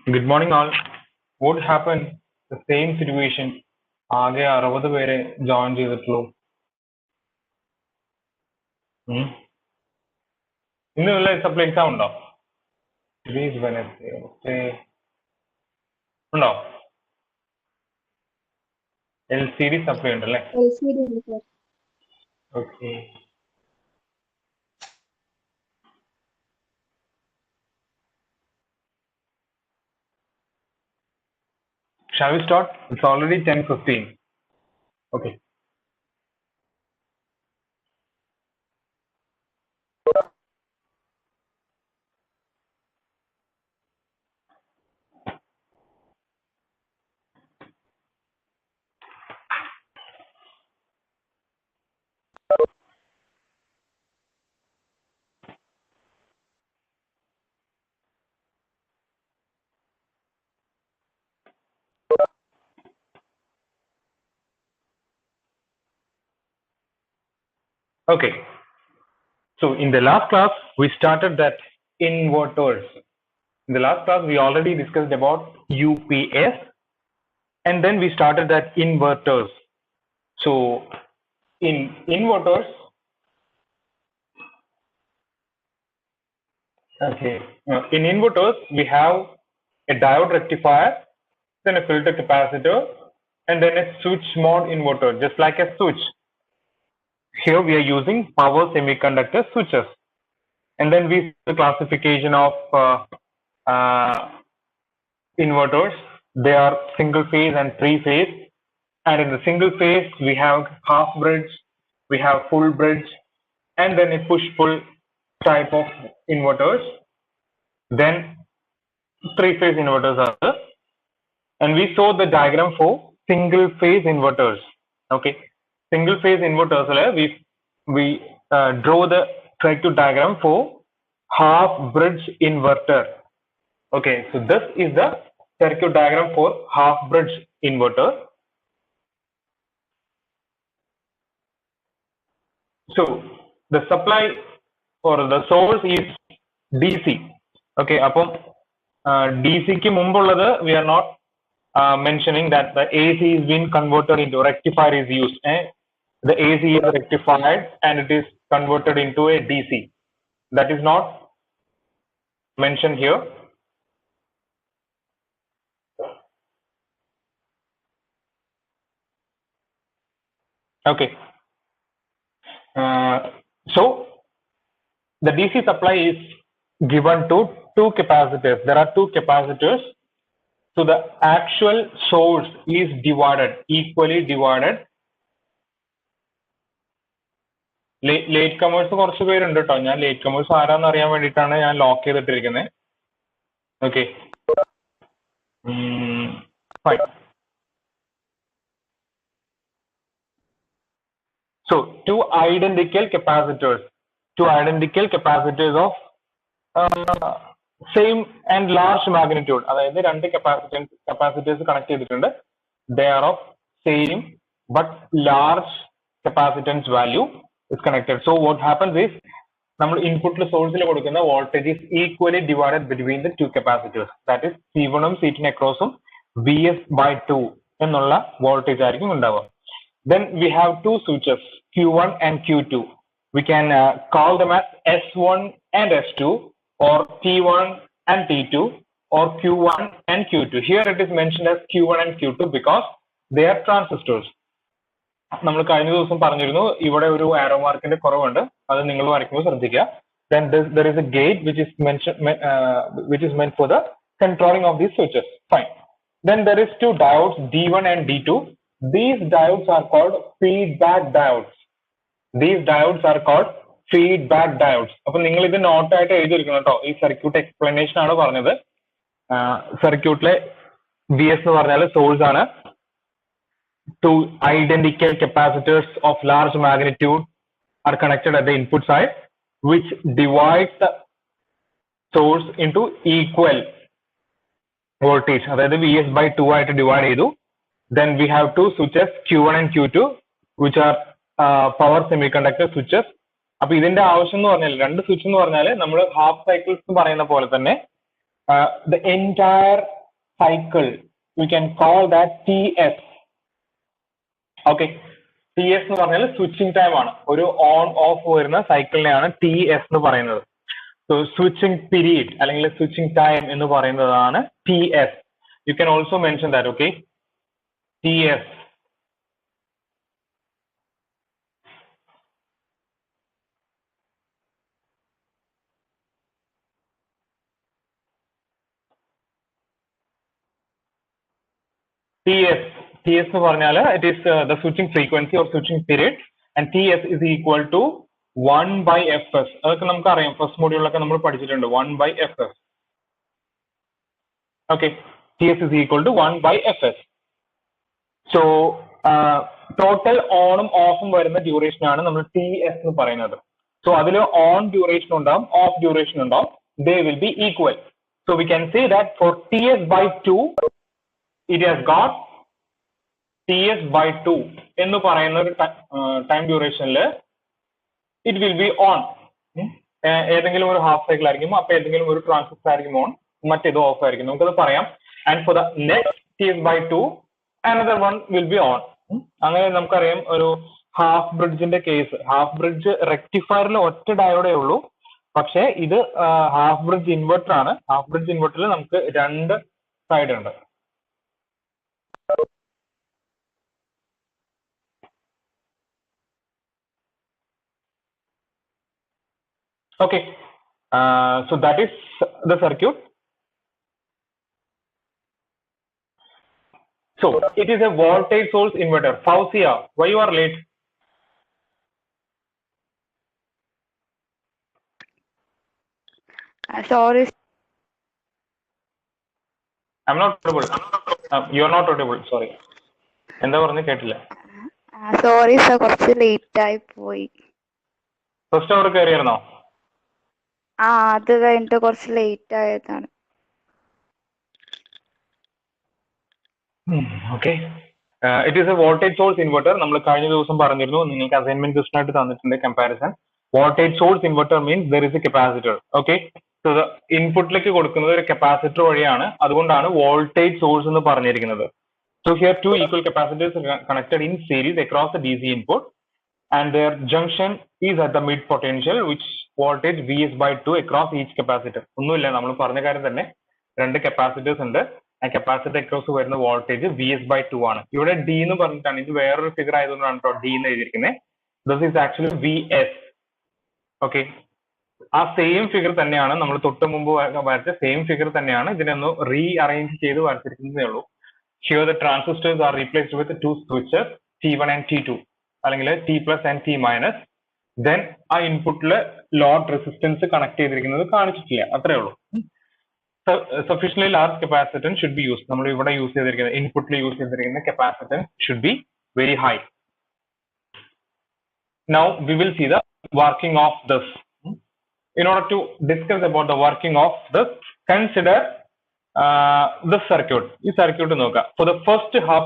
Good morning all. What happened? The same situation. ആകെ 60 പേരെ join ചെയ്തിട്ടുള്ളൂ. ഇന്ന് വല്ല സപ്ലൈ എക്സാം ഉണ്ടോ? Today's Wednesday. ഉണ്ടോ? LCD സപ്ലൈ ഉണ്ടല്ലേ? LCD ഉണ്ട് sir. Okay. Shall we start? It's already 10:15. Okay. Okay. So in the last class, we started that inverters. In the last class, we already discussed about UPS, and then we started that inverters. So in inverters, okay, in inverters, we have a diode rectifier, then a filter capacitor, and then a switch mode inverter, just like a switch. Here we are using power semiconductor switches. And then we see the classification of inverters. They are single phase and three phase. And in the single phase, we have half bridge, we have full bridge, and then a push-pull type of inverters. Then three phase inverters are there. And we saw the diagram for single phase inverters. Okay, single phase inverters, we draw the circuit diagram for half bridge inverter. Okay, so this is the circuit diagram for half bridge inverter. So the supply or the source is DC. Okay, upon DC ki mumbulladu we are not mentioning that the AC is being converted into rectifier is used. The AC is rectified and it is converted into a DC. That is not mentioned here. Okay. So the DC supply is given to two capacitors. There are two capacitors. So the actual source is divided, equally divided. Late comers കുറച്ച് പേരുണ്ട് കേട്ടോ. ഞാൻ late comers ആരാന്ന് അറിയാൻ വേണ്ടിയിട്ടാണ് ഞാൻ lock ചെയ്തിട്ടിരിക്കുന്നത്. Okay. Fine. So two identical capacitors of same and large magnitude. അതായത് രണ്ട് capacitors കണക്ട് ചെയ്തിട്ടുണ്ട്. They are of same but large capacitance value is connected. So what happens is നമ്മൾ ഇൻപുട്ടിൽ സോഴ്സിൽ കൊടുക്കുന്ന voltage is equally divided between the two capacitors. That is C1 ഉം C2 അക്രോസും VS/2 എന്നുള്ള voltage ആയിരിക്കും ഉണ്ടാവുക. Then we have two switches, Q1 and Q2. We can call them as S1 and S2, or T1 and T2, or Q1 and Q2. Here it is mentioned as Q1 and Q2 because they are transistors. നമ്മൾ കഴിഞ്ഞ ദിവസം പറഞ്ഞിരുന്നു ഇവിടെ ഒരു ആരോ മാർക്കിന്റെ കുറവുണ്ട്, അത് നിങ്ങൾ വരയ്ക്കുമ്പോൾ ശ്രദ്ധിക്കുക. Then there is a gate which is meant for the controlling of these switches. Fine. Then there is two diodes D1 and D2. These diodes are called feedback diodes. അപ്പൊ നിങ്ങൾ ഇത് നോട്ടായിട്ട് എഴുതിയിരിക്കണം കേട്ടോ. ഈ സർക്യൂട്ട് എക്സ്പ്ലനേഷൻ ആണ് പറഞ്ഞത്. സർക്യൂട്ടിലെ VS എന്ന് പറഞ്ഞാൽ സോഴ്സ് ആണ്. Two identical capacitors of large magnitude are connected at the input side, which divides the source into equal voltage. അതായത് VS/2 ആയിട്ട് ഡിവൈഡ് ചെയ്തു. Then we have two switches Q1 and Q2 which are power semiconductor switches. അപ്പൊ ഇതിന്റെ ആവശ്യം എന്ന് പറഞ്ഞാൽ രണ്ട് switch എന്ന് പറഞ്ഞാൽ നമ്മൾ ഹാഫ് സൈക്കിൾസ് എന്ന് പറയുന്ന പോലെ തന്നെ the entire cycle we can call that TS. Okay, TS എന്ന് പറഞ്ഞാൽ സ്വിച്ചിങ് ടൈം ആണ്. ഒരു ഓൺ ഓഫ് വരുന്ന സൈക്കിളിനെയാണ് TS എന്ന് പറയുന്നത്. So switching period അല്ലെങ്കിൽ switching time എന്ന് പറയുന്നതാണ് TS. You can also mention that, okay? TS. TS എന്ന് പറഞ്ഞാൽ it is the switching frequency or switching period, and TS is equal to 1 by Fs. അതൊക്കെ നമുക്കറിയാം, ഫസ്റ്റ് മോഡ്യൂളിലൊക്കെ നമ്മൾ പഠിച്ചിട്ടുണ്ട് 1 by Fs. Okay, TS is equal to 1 by Fs. So total ഓണും ഓഫും വരുന്ന duration ആണ് നമ്മൾ TS എന്ന് പറയുന്നത്. സോ അതിൽ ഓൺ ഡ്യൂറേഷൻ ഉണ്ടാവും, ഓഫ് ഡ്യൂറേഷൻ ഉണ്ടാവും. They will be equal. So we can say that for TS by 2 it has got TS by 2 എന്ന് പറയുന്ന ഒരു time ഡ്യൂറേഷനിൽ it will be on. ഏതെങ്കിലും ഒരു ഹാഫ് സൈക്കിൾ ആയിരിക്കും, അപ്പൊ ഏതെങ്കിലും ഒരു ട്രാൻസിസ്റ്റർ ആയിരിക്കും ഓൺ, മറ്റേത് ഓഫ് ആയിരിക്കും, നമുക്കത് പറയാം. And for the next TS by 2 another one will be on. അങ്ങനെ നമുക്കറിയാം ഒരു ഹാഫ് ബ്രിഡ്ജിന്റെ കേസ്. ഹാഫ് ബ്രിഡ്ജ് റെക്ടിഫയറിൽ ഒറ്റ ഡയോഡേ ഉള്ളൂ, പക്ഷെ ഇത് ഹാഫ് ബ്രിഡ്ജ് ഇൻവെർട്ടർ ആണ്. ഹാഫ് ബ്രിഡ്ജ് ഇൻവെർട്ടറിൽ നമുക്ക് രണ്ട് സൈഡ് ഉണ്ട്. Okay, so that is the circuit. So it is a voltage source inverter. Fausia, why you are late? Sorry. I'm not audible. You are not audible. Sorry. എന്താ പറഞ്ഞു കേട്ടില്ല. Sorry sir, കുറച്ച് late ആയി പോയി. First അവർ കയറിയായിരുന്നോ? അത് കഴിഞ്ഞിട്ട് കുറച്ച് late ആയതാണ്. Okay. It is a voltage source inverter. നമ്മൾ കഴിഞ്ഞ ദിവസം പറഞ്ഞിരുന്നു, നിങ്ങൾക്ക് അസൈൻമെന്റ് ക്വസ്റ്റൻ ആയിട്ട് തന്നിട്ടുണ്ട് comparison. Voltage source inverter means there is a capacitor. Okay. So the ഇൻപുട്ടിലേക്ക് കൊടുക്കുന്നത് ഒരു കപ്പാസിറ്റർ വഴിയാണ്, അതുകൊണ്ടാണ് വോൾട്ടേജ് സോഴ്സ് എന്ന് പറഞ്ഞിരിക്കുന്നത്. So here two equal capacitors are connected in series across the DC input, and their junction is at the mid potential, which voltage Vs by 2 across each capacitor. ഒന്നുമില്ല, നമ്മൾ പറഞ്ഞ കാര്യം തന്നെ. രണ്ട് കപ്പാസിറ്റേഴ്സ് ഉണ്ട്, ആ കപ്പാസിറ്റർ അക്രോസ് വരുന്ന voltage Vs by 2 ആണ്. ഇവിടെ D എന്ന് പറഞ്ഞിട്ടാണ്, ഇത് വേറൊരു ഫിഗർ ആയതുകൊണ്ടാണ് കേട്ടോ D എന്ന് എഴുതിയിരിക്കുന്നത്. This is actually Vs. Okay, ആ സെയിം ഫിഗർ തന്നെയാണ് നമ്മൾ തൊട്ട് മുമ്പ് വരച്ച സെയിം ഫിഗർ തന്നെയാണ്. ഇതിനൊന്ന് റീ അറേഞ്ച് ചെയ്ത് വരച്ചിരിക്കുന്നതേ ഉള്ളൂ. Here the transistors are replaced with two switches, T1 and T2, അല്ലെങ്കിൽ T plus and T minus. Then ആ ഇൻപുട്ടില് ലോഡ് റെസിസ്റ്റൻസ് കണക്ട് ചെയ്തിരിക്കുന്നത് കാണിച്ചിട്ടില്ല, അത്രേ ഉള്ളൂ. Sufficiently large capacitance should be used. നമ്മൾ ഇവിടെ യൂസ് ചെയ്തിരിക്കുന്ന ഇൻപുട്ടിൽ യൂസ് ചെയ്തിരിക്കുന്ന capacitance should be very high. Now we will see the working of this. In order to discuss about the working of this, consider the circuit. ഈ circuit നോക്കാം. For the first half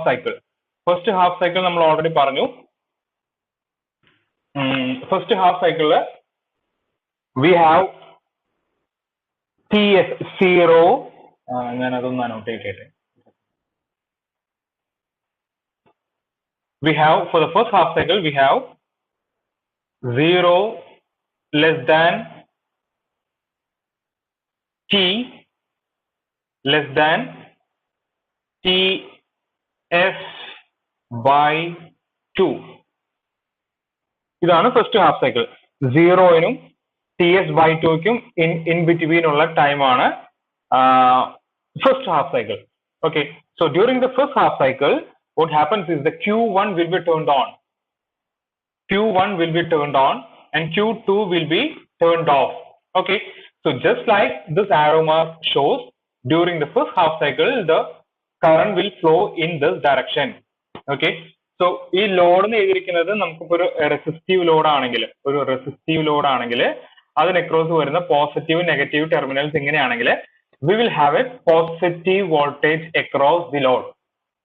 cycle നമ്മൾ already പറഞ്ഞു. First half cycle we have TS 0. ഞാൻ അതൊന്ന് not ചെയ്യട്ടെ. We have, for the first half cycle we have 0 less than T less than TS by 2. ഇതാണ് first half cycle. 0നും TS by 2ക്കും in between ഉള്ള time ആണ് first half cycle. Okay, so during the first half cycle what happens is the Q1 will be turned on. Q1 will be turned on and Q2 will be turned off. Okay, so just like this arrow mark shows, during the first half cycle the current will flow in this direction. Okay, so ഈ load എന്ന് എഴുതിയിരിക്കുന്നത് നമുക്കിപ്പോ ഒരു resistive load ആണെങ്കിൽ അതിന് across വരുന്ന positive negative terminals ഇങ്ങനെയാണെങ്കിൽ we will have a positive voltage across the load.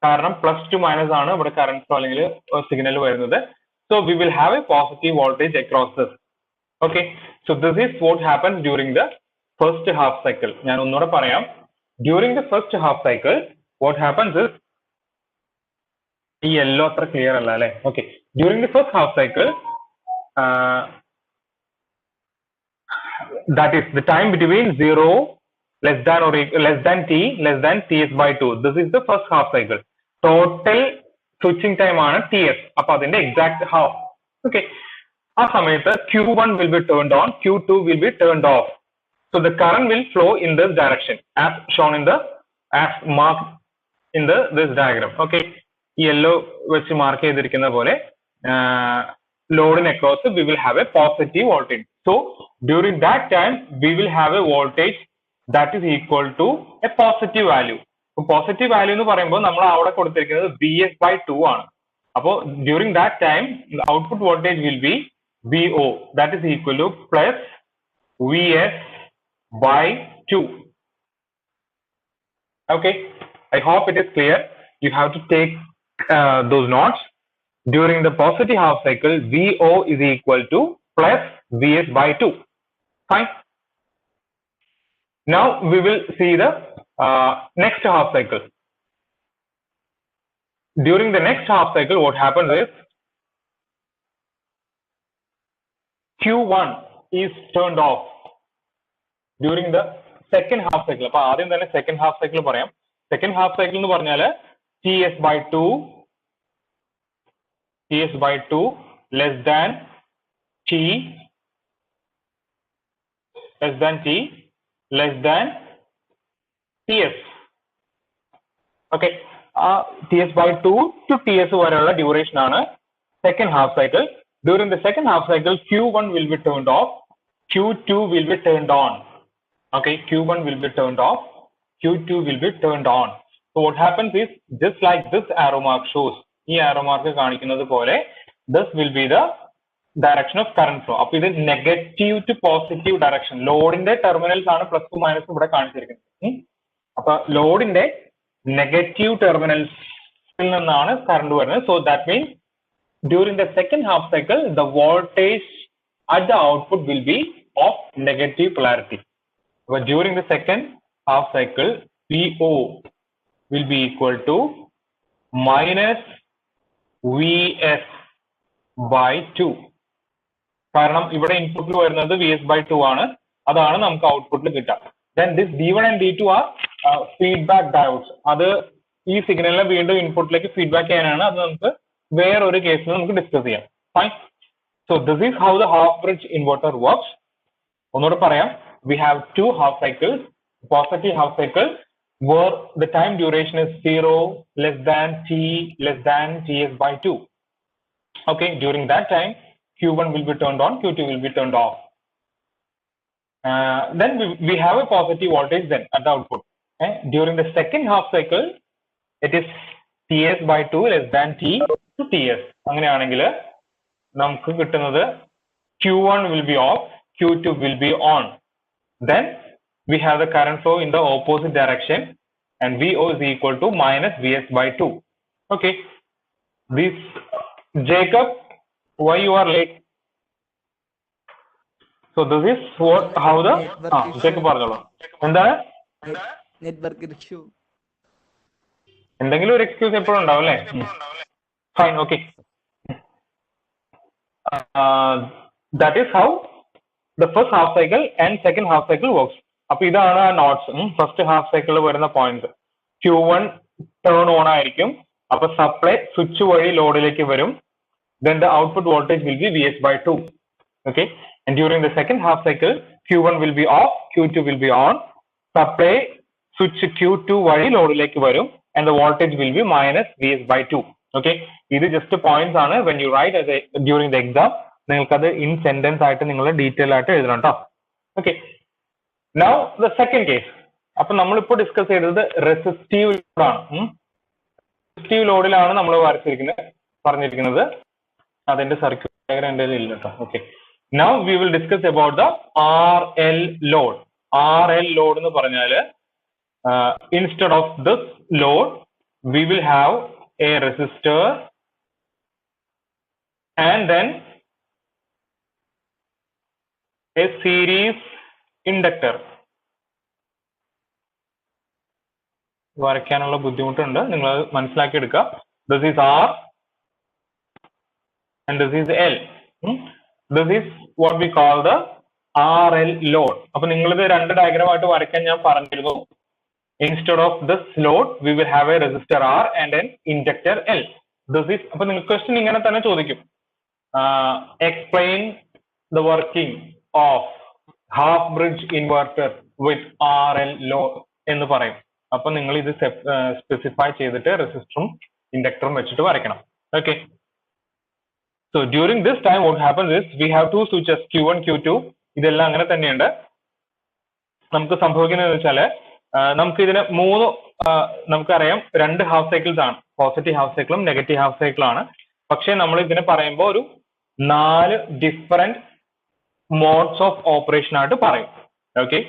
കാരണം പ്ലസ് ടു മൈനസ് ആണ് ഇവിടെ കറന്റ് ഫ്ലോ അല്ലെങ്കിൽ സിഗ്നൽ വരുന്നത്. So we will have a positive voltage across this. Okay, so this is what happens during the first half cycle. ഞാൻ ഒന്നുകൂടെ പറയാം. During the first half cycle, what happens is ഈ yellow അത്ര clear അല്ല അല്ലേ? Okay. During the first half cycle, that is the time between 0 less than or less than t less than ts by 2. This is the first half cycle. Total switching time ആണ് ts. അപ്പൊ അതിന്റെ exact half. Okay. ആ സമയത്ത് Q1 will be turned on, Q2 will be turned off. So the current will flow in this direction as shown in the as marked in this diagram. Okay, yellow വെച്ച് mark ചെയ്തിരിക്കുന്ന പോലെ ലോഡിന് across we will have a positive voltage. So during that time we will have a voltage that is equal to a positive value. So positive value എന്ന് പറയുമ്പോൾ നമ്മൾ അവിടെ കൊടുത്തിരിക്കുന്നത് Vs by 2 ആണ്. അപ്പോൾ during that time the output voltage will be VO, that is equal to plus Vs by 2. Okay, I hope it is clear. You have to take those notes. During the positive half cycle, VO is equal to plus Vs by 2. Fine. Now we will see the next half cycle. During the next half cycle, what happens is Q1 is turned off during the second half cycle. അപ്പോൾ ആദ്യം തന്നെ second half cycle പറയാം. Second half cycle എന്ന് പറഞ്ഞാൽ ts by 2 less than t less than ts. Okay, ts by 2 to ts വരെയുള്ള duration ആണ് second half cycle. During the second half cycle, Q1 will be turned off, Q2 will be turned on. Okay, Q1 will be turned off, Q2 will be turned on. So what happens is, just like this arrow mark shows, ഈ arrow mark കാണിക്കുന്നത് പോലെ, this will be the direction of current flow. അപ്പോൾ ഇത് negative to positive direction. ലോഡിന്റെ terminals ആണ് plus minus ഇവിടെ കാണിച്ചിരിക്കുന്നത്. അപ്പൊ ലോഡിന്റെ നെഗറ്റീവ് ടെർമിനൽസിൽ നിന്നാണ് കറണ്ട് വരുന്നത്. So that means during the second half cycle, the voltage at the output will be of negative polarity. But during the second half cycle, VO will be equal to minus Vs by 2. കാരണം ഇവിടെ ഇൻപുട്ടിൽ വരുന്നത് Vs by 2 ആണ്. അതാണ് നമുക്ക് ഔട്ട്പുട്ടിൽ കിട്ടുക. Then this D1 and D2 are feedback diodes. അത് ഈ സിഗ്നലിനെ വീണ്ടും ഇൻപുട്ടിലേക്ക് ഫീഡ്ബാക്ക് ചെയ്യാനാണ്. അത് നമുക്ക് വേറൊരു കേസിൽ നമുക്ക് ഡിസ്കസ് ചെയ്യാം. Fine. So this is how the half bridge inverter works. ഒന്നുകൂടെ പറയാം. We have two half cycles. Positive half cycle where the time duration is 0 less than t less than ts by 2. Okay, during that time Q1 will be turned on, Q2 will be turned off. Then we have a positive voltage then at the output. During the second half cycle, it is ts by 2 less than t to ts. അങ്ങനെയാണെങ്കിൽ നമുക്ക് കിട്ടുന്നത് Q1 will be off, Q2 will be on. Then we have the current flow in the opposite direction and VO is equal to minus Vs by 2. Okay. This Jacob, why you are late? So this is what how the Jacob പറഞ്ഞോളൂ. എന്താണ്? Network issue. എന്തെങ്കിലും ഒരു excuse എപ്പോഴും ഉണ്ടാവും അല്ലേ? Fine, okay. That is how the first half cycle and second half cycle works. അപ്പൊ ഇതാണ് ആ നോട്ട്സ്. ഫസ്റ്റ് ഹാഫ് സൈക്കിളിൽ വരുന്ന പോയിന്റ്. Q1 ടേൺ ഓൺ ആയിരിക്കും. അപ്പൊ സപ്ലൈ സ്വിച്ച് വഴി ലോഡിലേക്ക് വരും. Then the output voltage will be Vs by 2. Okay. And during the second half cycle, Q1 will be off, Q2 will be on. Supply switch Q2 വഴി ലോഡിലേക്ക് വരും. And the voltage will be minus Vs by 2. Okay. ഇത് just points ആണ്. When you write as a during the exam, നിങ്ങൾക്കത് in sentence ആയിട്ട് നിങ്ങൾ detail ആയിട്ട് എഴുതണം കേട്ടോ. Okay. Now the second case. അപ്പൊ നമ്മളിപ്പോൾ ഡിസ്കസ് ചെയ്തത് റെസിസ്റ്റീവ് ലോഡാണ്. റെസിസ്റ്റീവ് ലോഡിലാണ് നമ്മൾ പറഞ്ഞിരിക്കുന്നത്. അതിന്റെ സർക്യൂട്ട് ഡയഗ്രം എൻ്റെ ഇല്ല കേട്ടോ. Okay. Now we will discuss about the RL load. RL load എന്ന് പറഞ്ഞാൽ instead of this load, we will have a resistor and then a series inductor. വരയ്ക്കാനുള്ള ബുദ്ധിമുട്ടുണ്ട്. നിങ്ങൾ അത് മനസ്സിലാക്കി എടുക്കുക. This is R and this is L. This is what we call the RL load. അപ്പൊ നിങ്ങൾ ഇത് രണ്ട് ഡയഗ്രാം ആയിട്ട് വരയ്ക്കാൻ ഞാൻ പറഞ്ഞിരുന്നു. Instead of this load, we will have a resistor R and an inductor L. This is അപ്പൊ നിങ്ങൾക്ക് ക്വസ്റ്റ്യൻ ഇങ്ങനെ തന്നെ ചോദിക്കും. Explain the working of half bridge inverter with RL load എന്ന് പറയും. അപ്പൊ നിങ്ങൾ ഇത് സ്പെസിഫൈ ചെയ്തിട്ട് റെസിസ്റ്ററും ഇൻഡക്ടറും വെച്ചിട്ട് വരയ്ക്കണം. Okay. So during this time what happens is we have two switches Q1 Q2. ഇതെല്ലാം അങ്ങനെ തന്നെയുണ്ട്. നമുക്ക് സംഭവിക്കുന്നത് വെച്ചാല് നമുക്ക് ഇതിന് മൂന്ന് നമുക്കറിയാം രണ്ട് ഹാഫ് സൈക്കിൾസ് ആണ്. പോസിറ്റീവ് ഹാഫ് സൈക്കിളും നെഗറ്റീവ് ഹാഫ് സൈക്കിളും ആണ്. പക്ഷെ നമ്മൾ ഇതിനെ പറയുമ്പോൾ ഒരു 4 ഡിഫറെന്റ് മോഡ്സ് ഓഫ് ഓപ്പറേഷൻ ആയിട്ട് പറയും. Okay,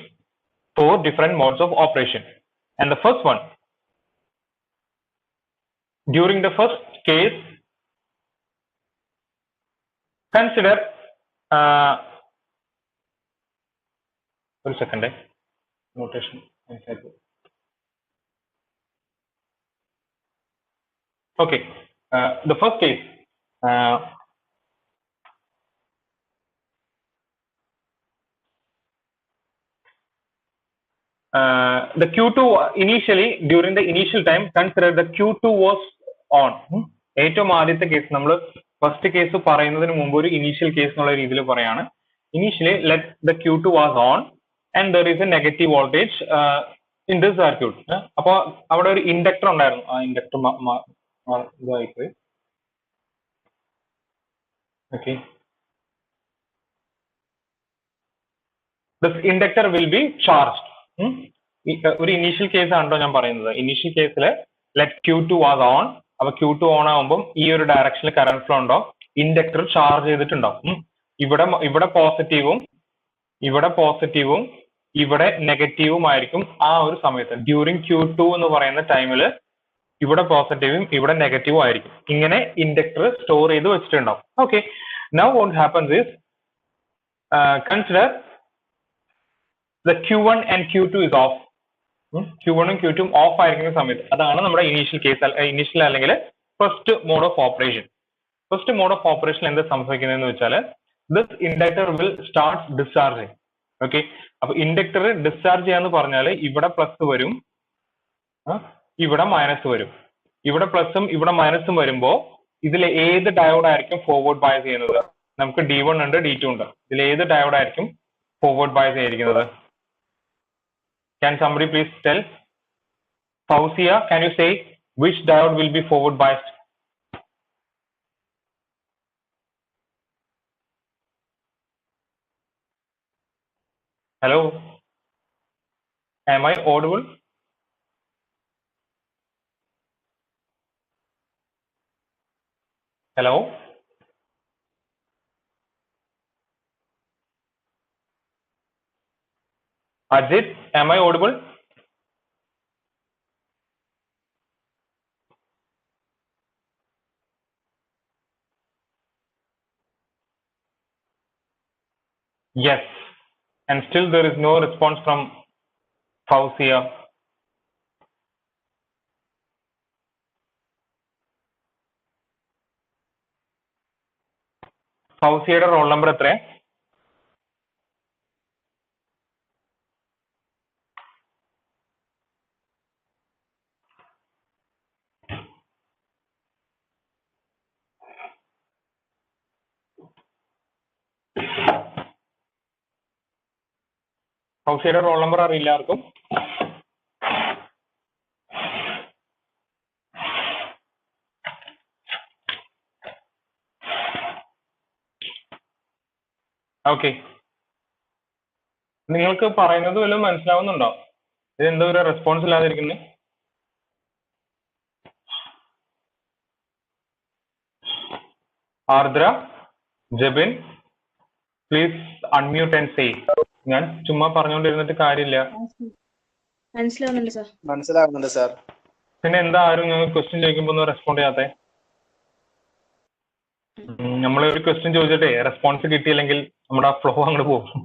4 different modes of operation. And the first one, during the first case, consider one second, notation. Okay, the first case, the Q2 initially, during the initial time, consider the Q2 was on. ഏറ്റവും ആദ്യത്തെ case നമ്മൾ first case പറയുന്നതിന് മുമ്പ് ഒരു initial case എന്നുള്ള രീതിയിൽ പറയാണ്. Initially let the Q2 was on and there is a negative voltage in this circuit. അപ്പൊ അവിടെ ഒരു ഇൻഡക്ടർ ഉണ്ടായിരുന്നു. ആ ഇൻഡക്ടർ ഇതായിപ്പോയി. Okay, this inductor will be charged. ഒരു ഇനീഷ്യൽ കേസ് ആണല്ലോ ഞാൻ പറയുന്നത്. ഇനീഷ്യൽ കേസിൽ ലെറ്റ് Q2 വാസ് ഓൺ. അപ്പൊ Q2 ഓൺ ആകുമ്പോൾ ഈ ഒരു ഡയറക്ഷനിൽ കറന്റ് ഫ്ലോ ഉണ്ടാവും. ഇൻഡക്ടർ ചാർജ് ചെയ്തിട്ടുണ്ടാവും. ഇവിടെ പോസിറ്റീവും ഇവിടെ നെഗറ്റീവും ആയിരിക്കും ആ ഒരു സമയത്ത്. ഡ്യൂറിങ് Q2 എന്ന് പറയുന്ന ടൈമിൽ ഇവിടെ പോസിറ്റീവും ഇവിടെ നെഗറ്റീവും ആയിരിക്കും. ഇങ്ങനെ ഇൻഡക്ടർ സ്റ്റോർ ചെയ്ത് വെച്ചിട്ടുണ്ടാവും. Okay, now what happens is consider the Q1 and Q2 is off. Q1 ഉം Q2 ഓഫ് ആയിരിക്കുന്ന സമയത്ത് അതാണ് നമ്മുടെ ഇനീഷ്യൽ കേസ്. ഇനീഷ്യൽ അല്ലെങ്കിൽ first mode of operation. First mode of operation എന്താ സംഭവിക്കുന്നതെന്ന് വെച്ചാൽ this inductor will start discharging. Okay, അപ്പൊ ഇൻഡക്ടർ ഡിസ്ചാർജ് ചെയ്യാന്ന് പറഞ്ഞാൽ ഇവിടെ പ്ലസ് വരും, ഇവിടെ മൈനസ് വരും. ഇവിടെ പ്ലസും ഇവിടെ മൈനസും വരുമ്പോ ഇതിൽ ഏത് ഡയോഡ് ആയിരിക്കും ഫോർവേഡ് ബയസ് ചെയ്യുന്നത്? നമുക്ക് D1 ഉണ്ട്, D2 ഉണ്ട്. ഇതിൽ ഏത് ഡയോഡ് ആയിരിക്കും ഫോർവേഡ് ബയസ് ചെയ്തിരിക്കുന്നത്? Can somebody please tell? Fauzia, can you say which diode will be forward biased? Hello? Am I audible? Hello? Ajit, am I audible? Yes, and still there is no response from Fauzia. Fauziയുടെ roll number എത്രയാ? ഫൗസിയുടെ roll number അറിയില്ല ആർക്കും? Okay, നിങ്ങൾക്ക് പറയുന്നത് വല്ലതും മനസ്സിലാവുന്നുണ്ടോ? ഇതെന്തോ ഒരു റെസ്പോൺസ് ഇല്ലാതിരിക്കുന്നത്? Ardra, Jabin, please unmute and say. ഞാൻ ചുമ്മാ പറഞ്ഞുകൊണ്ടിരുന്നിട്ട് കാര്യമില്ല. മനസ്സിലാവുന്നുണ്ട് സാർ. പിന്നെ എന്താ ആരും ഞങ്ങൾ ക്വസ്റ്റ്യൻ ചോദിക്കുമ്പോ ഒന്നും റെസ്പോണ്ട് ചെയ്യാത്തെ? നമ്മളൊരു ക്വസ്റ്റ്യൻ ചോദിച്ചിട്ടേ റെസ്പോൺസ് കിട്ടിയില്ലെങ്കിൽ നമ്മുടെ ആ ഫ്ലോ അങ്ങോട്ട് പോകും.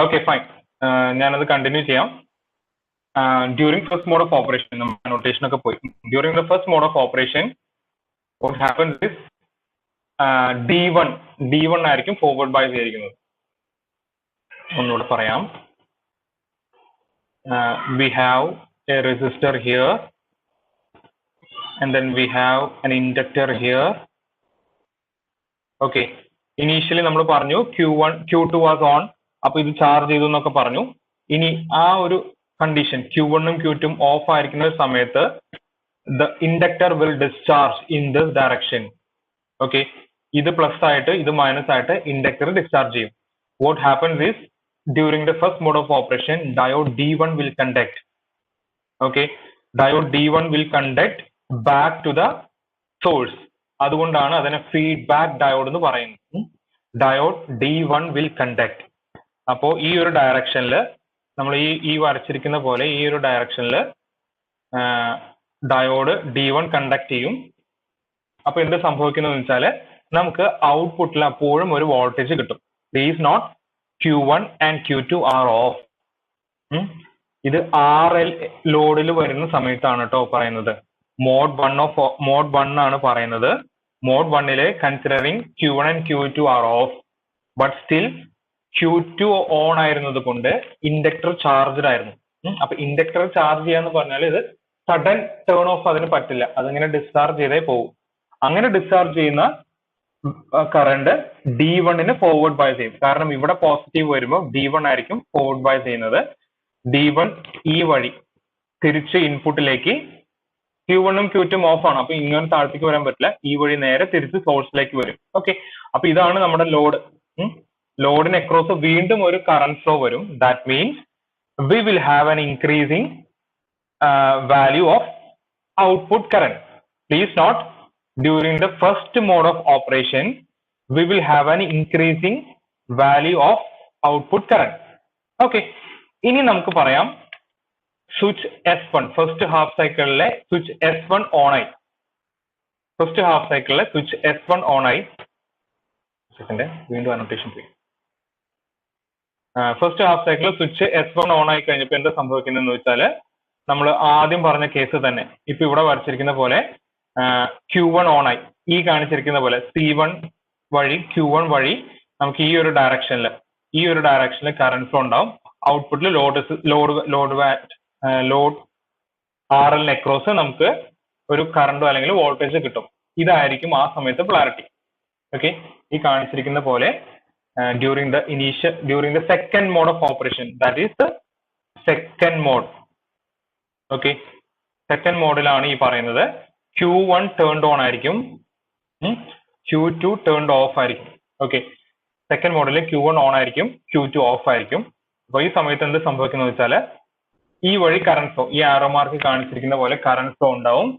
ഓക്കെ, ഫൈൻ, ഞാനത് കണ്ടിന്യൂ ചെയ്യാം. during first mode of operation, notation during the first mode of operation, what happens is D1 ആയിരിക്കും forward bias ചെയ്തിരിക്കുന്നത്. ഒന്നുകൂടെ പറയാം. We have a resistor here, and then we have an inductor here. Okay, initially നമ്മൾ പറഞ്ഞു Q2 was on, അപ്പോൾ ഇത് charge ചെയ്തു എന്നൊക്കെ പറഞ്ഞു. ഇനി ആ ഒരു കണ്ടീഷൻ Q1 ഉം Q2 ഉം ഓഫ് ആയിരിക്കുന്ന സമയത്ത് the inductor will discharge in this direction. Okay, ഇത് പ്ലസ് ആയിട്ട് ഇത് മൈനസ് ആയിട്ട് ഇൻഡക്ടർ ഡിസ്ചാർജ് ചെയ്യും. What happens is during the first mode of operation, diode D1 will conduct. Okay, diode D1 will conduct back to the source. അതുകൊണ്ടാണ് അതിനെ feedback diode എന്ന് പറയുന്നത്. Diode D1 will conduct. അപ്പോൾ ഈ ഒരു ഡയറക്ഷനിൽ നമ്മൾ ഈ വരച്ചിരിക്കുന്ന പോലെ ഈ ഒരു ഡയറക്ഷനിൽ ഡയോഡ് D1 കണ്ടക്ട് ചെയ്യും. അപ്പൊ എന്ത് സംഭവിക്കുന്നത് വെച്ചാൽ നമുക്ക് ഔട്ട്പുട്ടിൽ അപ്പോഴും ഒരു വോൾട്ടേജ് കിട്ടും. Please note Q1 and Q2 are off. ഇത് RL ലോഡിൽ വരുന്ന സമയത്താണ് കേട്ടോ പറയുന്നത്. മോഡ് 1 ആണ് പറയുന്നത്. Mode 1 considering Q1 and Q2 are off, but still Q2 on ആയിരുന്നത് കൊണ്ട് ഇൻഡക്ടർ ചാർജ്ഡ് ആയിരുന്നു. അപ്പൊ ഇൻഡക്ടർ ചാർജ് ചെയ്യാന്ന് പറഞ്ഞാൽ ഇത് സഡൻ ടേൺ ഓഫ് അതിന് പറ്റില്ല, അതിങ്ങനെ ഡിസ്ചാർജ് ചെയ്തേ പോകും. അങ്ങനെ ഡിസ്ചാർജ് ചെയ്യുന്ന കറണ്ട് D1 ഫോർവേഡ് ബൈ ചെയ്യും. കാരണം ഇവിടെ പോസിറ്റീവ് വരുമ്പോൾ D1 ആയിരിക്കും ഫോർവേഡ് ബൈ ചെയ്യുന്നത്. D1 ഈ വഴി തിരിച്ച് ഇൻപുട്ടിലേക്ക് Q1 ഉം Q2 ഉം ഓഫ് ആണ്, അപ്പൊ ഇങ്ങനെ താഴത്തേക്ക് വരാൻ പറ്റില്ല, ഈ വഴി നേരെ തിരിച്ച് സോഴ്സിലേക്ക് വരും. ഓക്കെ, അപ്പൊ ഇതാണ് നമ്മുടെ ലോഡ്. ലോഡിന് അക്രോസ് വീണ്ടും ഒരു കറന്റ് ഫ്ലോ വരും. That means we will have an increasing value of output current. Please note, during the first mode of operation, we will have an increasing value of output current. Okay, ഇനി നമുക്ക് പറയാം switch S1 first half സൈക്കിളിലെ switch S1 on ആയി. First half സൈക്കിളിലെ switch S1 on ആയി. Second, വീണ്ടും annotation ചെയ്യും. First half cycle switch S1 on ആയി കഴിഞ്ഞപ്പോൾ എന്താ സംഭവിക്കുന്നതെന്ന് വെച്ചാൽ നമ്മൾ ആദ്യം പറഞ്ഞ കേസ് തന്നെ ഇപ്പൊ ഇവിടെ വരച്ചിരിക്കുന്ന പോലെ Q1 ഓൺ ആയി. ഈ കാണിച്ചിരിക്കുന്ന പോലെ C1 വഴി Q1 വഴി നമുക്ക് ഈ ഒരു ഡയറക്ഷനിൽ കറന്റ് ഫ്ലോ ഉണ്ടാവും. ഔട്ട്പുട്ടിൽ ലോഡ് RL അക്രോസ് നമുക്ക് ഒരു കറണ്ടോ അല്ലെങ്കിൽ വോൾട്ടേജ് കിട്ടും. ഇതായിരിക്കും ആ സമയത്ത് പോളാരിറ്റി. ഓക്കെ, ഈ കാണിച്ചിരിക്കുന്ന പോലെ during the second mode of operation, that is the second mode. Okay, second മോഡിലാണ് ഈ പറയുന്നത് Q1 turned on ആയിരിക്കും, Q2 turned off ആയിരിക്കും. ഓക്കെ, സെക്കൻഡ് മോഡിൽ Q1 ഓൺ ആയിരിക്കും, Q2 ഓഫ് ആയിരിക്കും. അപ്പൊ ഈ സമയത്ത് എന്ത് സംഭവിക്കുന്നത് വെച്ചാൽ ഈ വഴി കറന്റ് ഫ്ലോ, ഈ ആരോ മാർക്ക് കാണിച്ചിരിക്കുന്ന പോലെ കറന്റ് ഫ്ലോ ഉണ്ടാവും,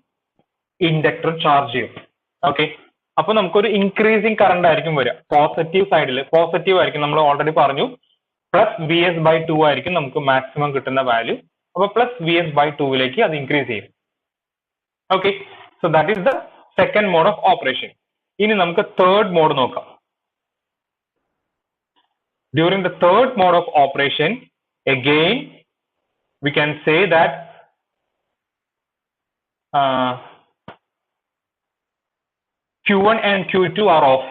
ഇൻഡക്ടർ ചാർജ് ചെയ്യും. ഓക്കെ, അപ്പൊ നമുക്കൊരു ഇൻക്രീസിങ് കറണ്ട് ആയിരിക്കും വരിക. പോസിറ്റീവ് സൈഡിൽ പോസിറ്റീവ് ആയിരിക്കും. നമ്മൾ ഓൾറെഡി പറഞ്ഞു +VS/2 ആയിരിക്കും നമുക്ക് മാക്സിമം കിട്ടുന്ന വാല്യൂ. അപ്പൊ +VS/2 അത് ഇൻക്രീസ് ചെയ്യും. Okay, so that is the second mode of operation. ഇനി നമുക്ക് തേർഡ് മോഡ് നോക്കാം. During the third mode of operation, again we can say that Q1 and Q2 are off.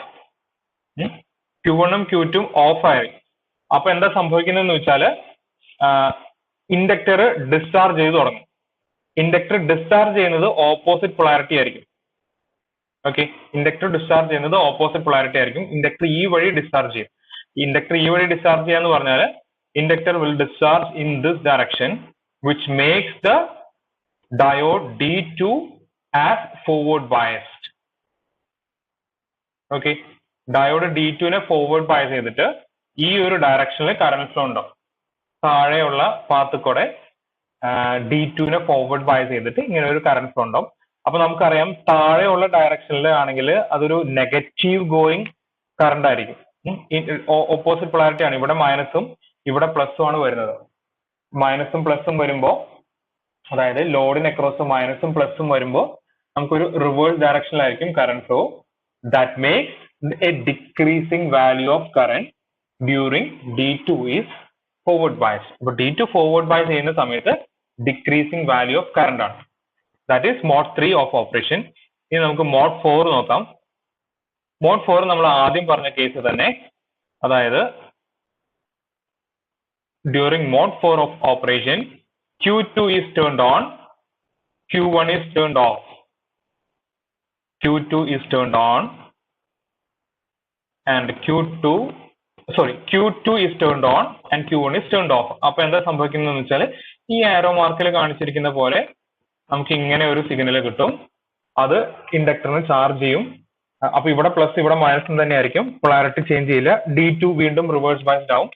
Q1 ഉം Q2 ഉം of ആയി. അപ്പൊ എന്താ സംഭവിക്കുന്നതെന്ന് വെച്ചാൽ ഇൻഡക്ടർ ഡിസ്ചാർജ് ചെയ്ത് തുടങ്ങും. ഇൻഡക്ടർ ഡിസ്ചാർജ് ചെയ്യുന്നത് ഓപ്പോസിറ്റ് പൊളാരിറ്റി ആയിരിക്കും. ഓക്കെ, ഇൻഡക്ടർ ഡിസ്ചാർജ് ചെയ്യുന്നത് ഓപ്പോസിറ്റ് പൊളാരിറ്റി ആയിരിക്കും. ഇൻഡക്ടർ ഈ വഴി ഡിസ്ചാർജ് ചെയ്യും. ഇൻഡക്ടർ ഈ വഴി ഡിസ്ചാർജ് ചെയ്യാന്ന് പറഞ്ഞാൽ inductor will discharge in this direction, which makes the diode D2 as forward biased. Okay, diode D2 forward bias ചെയ്തിട്ട് ഈ ഒരു ഡയറക്ഷനിൽ കറന്റ് ഫ്ലോ ഉണ്ടാവും. താഴെയുള്ള പാത്ത് കൂടെ D2 ഫോർവേഡ് ബയസ് ചെയ്തിട്ട് ഇങ്ങനെ ഒരു കറന്റ് ഫ്ലോ ഉണ്ടാവും. അപ്പൊ നമുക്കറിയാം താഴെയുള്ള ഡയറക്ഷനിൽ ആണെങ്കിൽ അതൊരു നെഗറ്റീവ് ഗോയിങ് കറണ്ട് ആയിരിക്കും. ഓപ്പോസിറ്റ് പൊളാരിറ്റി ആണ്. ഇവിടെ മൈനസും ഇവിടെ പ്ലസും ആണ് വരുന്നത്. മൈനസും പ്ലസും വരുമ്പോൾ, അതായത് ലോഡിന് അക്രോസ് മൈനസും പ്ലസും വരുമ്പോൾ നമുക്കൊരു റിവേഴ്സ് ഡയറക്ഷനിലായിരിക്കും current flow. That makes a decreasing value of current during D2 is forward bias. അപ്പൊ D2 ഫോർവേഡ് ബയസ് ചെയ്യുന്ന സമയത്ത് decreasing value of current ആണ്. That is mode 3 of operation. ഇനി നമുക്ക് mode 4 നോക്കാം. mode 4 നമ്മൾ ആദ്യം പറഞ്ഞ കേസ് തന്നെ, അതായത് during mode 4 of operation, Q2 is turned on, Q1 is turned off. Q2 is turned on and Q2 is turned on and Q1 is turned off. അപ്പോൾ എന്താ സംഭവിക്കുന്നതെന്ന് വെച്ചാൽ ഈ ആരോ മാർക്കിൽ കാണിച്ചിരിക്കുന്ന പോലെ നമുക്ക് ഇങ്ങനെ ഒരു സിഗ്നൽ കിട്ടും. അത് ഇൻഡക്ടറിന് ചാർജ് ചെയ്യും. അപ്പൊ ഇവിടെ പ്ലസ് ഇവിടെ മൈനസ് തന്നെ ആയിരിക്കും. പൊളാരിറ്റി ചേഞ്ച് ചെയ്യില്ല. D2 വീണ്ടും റിവേഴ്സ് ബയസ്ഡ് ആവും.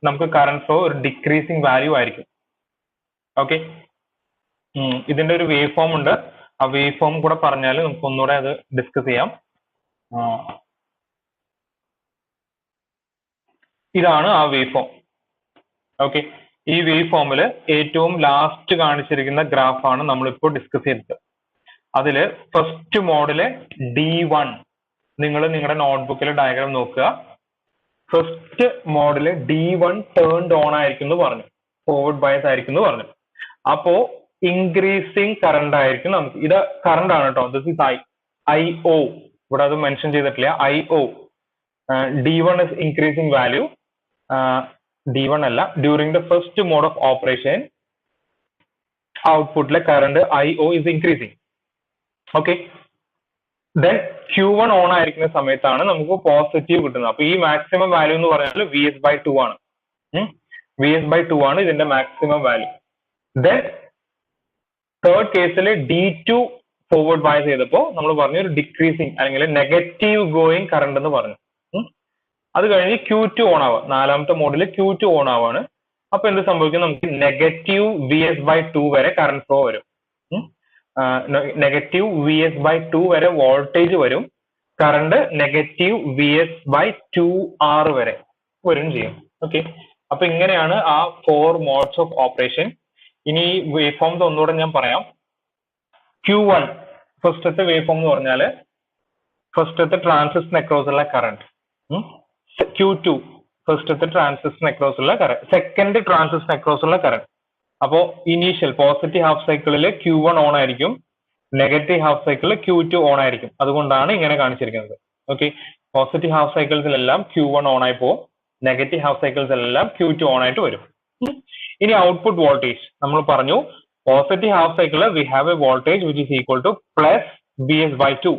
നമുക്ക് കറന്റ് ഫ്ലോ ഒരു ഡിക്രീസിങ് വാല്യൂ ആയിരിക്കും. ഓക്കെ, ഇതിന്റെ ഒരു വേവ് ഫോം ഉണ്ട്. ആ വേവ് ഫോം കൂടെ പറഞ്ഞാൽ നമുക്ക് ഒന്നുകൂടെ അത് ഡിസ്കസ് ചെയ്യാം. ഇതാണ് ആ വേവ് ഫോം. ഓക്കെ, ഈ വേവ് ഫോമിൽ ഏറ്റവും ലാസ്റ്റ് കാണിച്ചിരിക്കുന്ന ഗ്രാഫാണ് നമ്മളിപ്പോൾ ഡിസ്കസ് ചെയ്തത്. അതില് ഫസ്റ്റ് മോഡിലെ D1 നിങ്ങൾ നിങ്ങളുടെ നോട്ട്ബുക്കിലെ ഡയഗ്രാം നോക്കുക. ഫസ്റ്റ് മോഡില് D1 ടേൺഡ് ഓൺ ആയിരിക്കും എന്ന് പറഞ്ഞു, ഫോർവേഡ് ബയസ് ആയിരിക്കും എന്ന് പറഞ്ഞു. അപ്പോ ഇൻക്രീസിങ് കറണ്ട് ആയിരിക്കും. നമുക്ക് ഇത് കറണ്ട് ആണ് കേട്ടോ. This is IO. ഇവിടെ അത് മെൻഷൻ ചെയ്തിട്ടില്ല. IO. D1 is increasing value. D1 അല്ല, during the first mode of operation ഔട്ട്പുട്ടിലെ current IO is increasing. Okay, then Q1 on ആയിരിക്കുന്ന സമയത്താണ് നമുക്ക് പോസിറ്റീവ് കിട്ടുന്നത്. അപ്പൊ ഈ മാക്സിമം വാല്യൂ എന്ന് പറഞ്ഞാൽ VS/2 ആണ്. VS/2 ആണ് ഇതിന്റെ മാക്സിമം വാല്യൂ. ദെൻ തേർഡ് കേസിൽ D2 ഫോർവേഡ് ബയസ് ചെയ്തപ്പോൾ നമ്മൾ പറഞ്ഞു ഒരു ഡിക്രീസിങ് അല്ലെങ്കിൽ നെഗറ്റീവ് ഗോയിങ് കറണ്ട് എന്ന് പറഞ്ഞു. അത് കഴിഞ്ഞ് Q2 ഓൺ ആവുക. നാലാമത്തെ മോഡിൽ Q2 ഓൺ ആവാണ്. അപ്പൊ എന്ത് സംഭവിക്കും? നമുക്ക് നെഗറ്റീവ് VS/2 വരെ കറണ്ട് ഫ്ലോ വരും. നെഗറ്റീവ് VS/2 വരെ വോൾട്ടേജ് വരും. കറണ്ട് നെഗറ്റീവ് VS/2R വരെ വരും ചെയ്യും. ഓക്കെ, അപ്പൊ ഇങ്ങനെയാണ് ആ 4 മോഡ്സ് ഓഫ് ഓപ്പറേഷൻ. ഇനി വേവ് ഫോംസ് ഒന്നുകൂടെ ഞാൻ പറയാം. Q1 ഫസ്റ്റത്തെ വേവ് ഫോം എന്ന് പറഞ്ഞാല് ഫസ്റ്റത്തെ ട്രാൻസിസ്റ്റർ അക്രോസ് ഉള്ള കറണ്ട്. Q2 ഫസ്റ്റത്തെ ട്രാൻസിസ്റ്റർ അക്രോസ് ഉള്ള കറണ്ട്, സെക്കൻഡ് ട്രാൻസിസ്റ്റർ അക്രോസ് ഉള്ള കറണ്ട്. അപ്പോ ഇനീഷ്യൽ പോസിറ്റീവ് ഹാഫ് സൈക്കിളിൽ Q1 ഓൺ ആയിരിക്കും, നെഗറ്റീവ് ഹാഫ് സൈക്കിളിൽ Q2 ഓൺ ആയിരിക്കും. അതുകൊണ്ടാണ് ഇങ്ങനെ കാണിച്ചിരിക്കുന്നത്. ഓക്കെ, പോസിറ്റീവ് ഹാഫ് സൈക്കിൾസിലെല്ലാം Q1 ഓൺ ആയി പോകും, നെഗറ്റീവ് ഹാഫ് സൈക്കിൾസിലെല്ലാം Q2 ഓൺ ആയിട്ട് വരും. ഇനി ഔട്ട്പുട്ട് വോൾട്ടേജ് നമ്മൾ പറഞ്ഞു. പോസിറ്റീവ് ഹാഫ് സൈക്കിളിൽ we have a voltage which is equal to plus VS/2.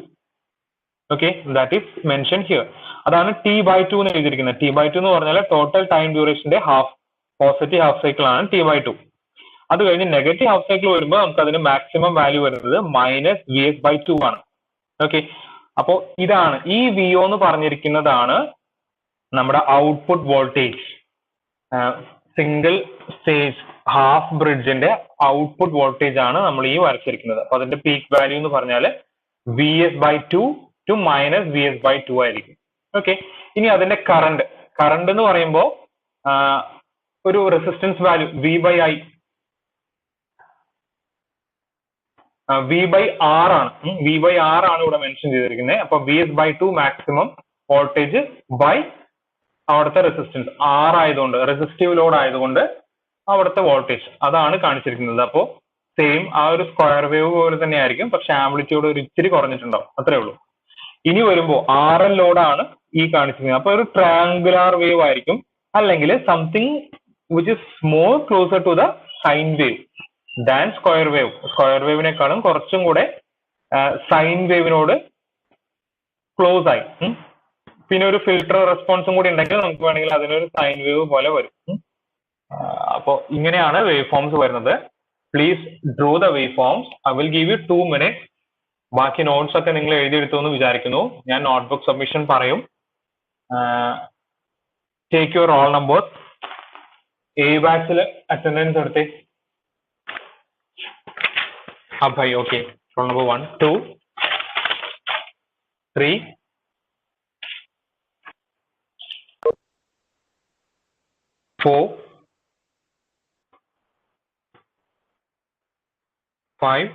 Okay, that is mention here. അതാണ് T/2 എന്ന് എഴുതിയിരിക്കുന്നത്. T/2 എന്ന് പറഞ്ഞാൽ ടോട്ടൽ ടൈം ഡ്യൂറേഷന്റെ ഹാഫ്. പോസിറ്റീവ് ഹാഫ് സൈക്കിൾ ആണ് T/2. അത് കഴിഞ്ഞ് നെഗറ്റീവ് ഹാഫ് സൈക്കിൾ വരുമ്പോൾ നമുക്ക് അതിന് മാക്സിമം വാല്യൂ വരുന്നത് മൈനസ് VS/2 ആണ്. ഓക്കെ, അപ്പോ ഇതാണ് ഈ VO എന്ന് പറഞ്ഞിരിക്കുന്നതാണ് നമ്മുടെ output voltage. Single stage half ബ്രിഡ്ജിന്റെ ഔട്ട്പുട്ട് വോൾട്ടേജ് ആണ് നമ്മൾ ഈ വരച്ചിരിക്കുന്നത്. അപ്പൊ അതിന്റെ പീക്ക് വാല്യൂ എന്ന് പറഞ്ഞാൽ VS/2 ടു മൈനസ് VS/2 ആയിരിക്കും. ഓക്കെ, ഇനി അതിന്റെ കറണ്ട് എന്ന് പറയുമ്പോൾ ഒരു റെസിസ്റ്റൻസ് വാല്യൂ V/I V/R ആണ്. V/R ആണ് ഇവിടെ മെൻഷൻ ചെയ്തിരിക്കുന്നത്. അപ്പൊ VS/2 മാക്സിമം വോൾട്ടേജ് ബൈ അവിടുത്തെ റെസിസ്റ്റൻസ് R ആയതുകൊണ്ട്, റെസിസ്റ്റീവ് ലോഡ് ആയതുകൊണ്ട് അവിടുത്തെ വോൾട്ടേജ് അതാണ് കാണിച്ചിരിക്കുന്നത്. അപ്പോ സെയിം ആ ഒരു സ്ക്വയർ വേവ് പോലെ തന്നെ ആയിരിക്കും, പക്ഷെ ആംപ്ലിറ്റ്യൂഡ് ഒരു ഇച്ചിരി കുറഞ്ഞിട്ടുണ്ടാവും, അത്രേ ഉള്ളൂ. ഇനി വരുമ്പോൾ RL ലോഡാണ് ഈ കാണിച്ചിരിക്കുന്നത്. അപ്പൊ ഒരു ട്രയാങ്കുലാർ വേവ് ആയിരിക്കും, അല്ലെങ്കിൽ something which is more closer to the sine wave than square wave. Square വേവിനേക്കാളും കുറച്ചും കൂടെ സൈൻ വേവിനോട് ക്ലോസ് ആയി. പിന്നെ ഒരു ഫിൽട്ടർ റെസ്പോൺസും കൂടി ഉണ്ടെങ്കിൽ നമുക്ക് വേണമെങ്കിൽ അതിനൊരു സൈൻ വേവ് പോലെ വരും. അപ്പോൾ ഇങ്ങനെയാണ് വേവ് ഫോംസ് വരുന്നത്. Please draw the wave forms. I will give you 2 minutes. ബാക്കി നോട്ട്സ് ഒക്കെ നിങ്ങൾ എഴുതിയെടുത്തു എന്ന് വിചാരിക്കുന്നു. ഞാൻ നോട്ട്ബുക്ക് സബ്മിഷൻ പറയും. Take your roll numbers. A ബാച്ചിൽ അറ്റൻഡൻസ് എടുത്തേ. Abhay, okay. Roll number 1, 2, 3, 4, 5,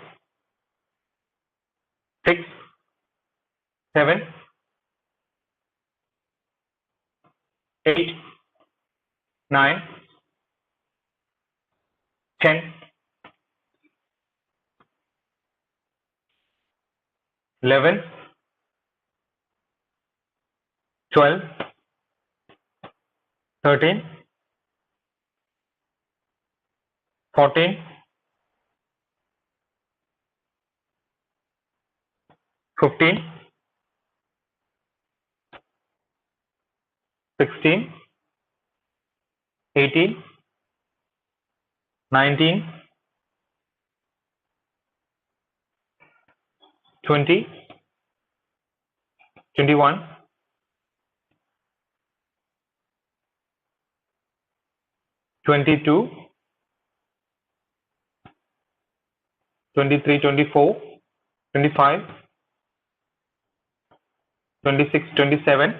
6, 7, 8, 9, 10, 11, 12, 13, 14, 15, 16, 18, 19, 20, 21, 22, 23, 24, 25, 26, 27,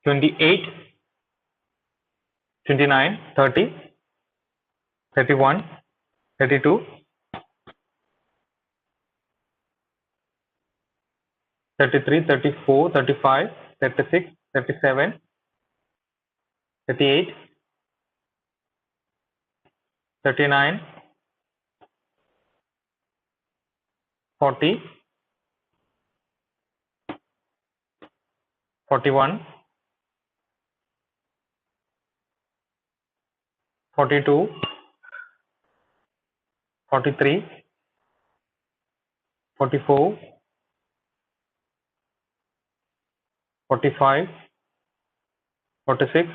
28, 29, 30, 31, 32, 33, 34, 35, 36, 37, 38, 39, 40, 41, 42, 43, 44, 45, 46,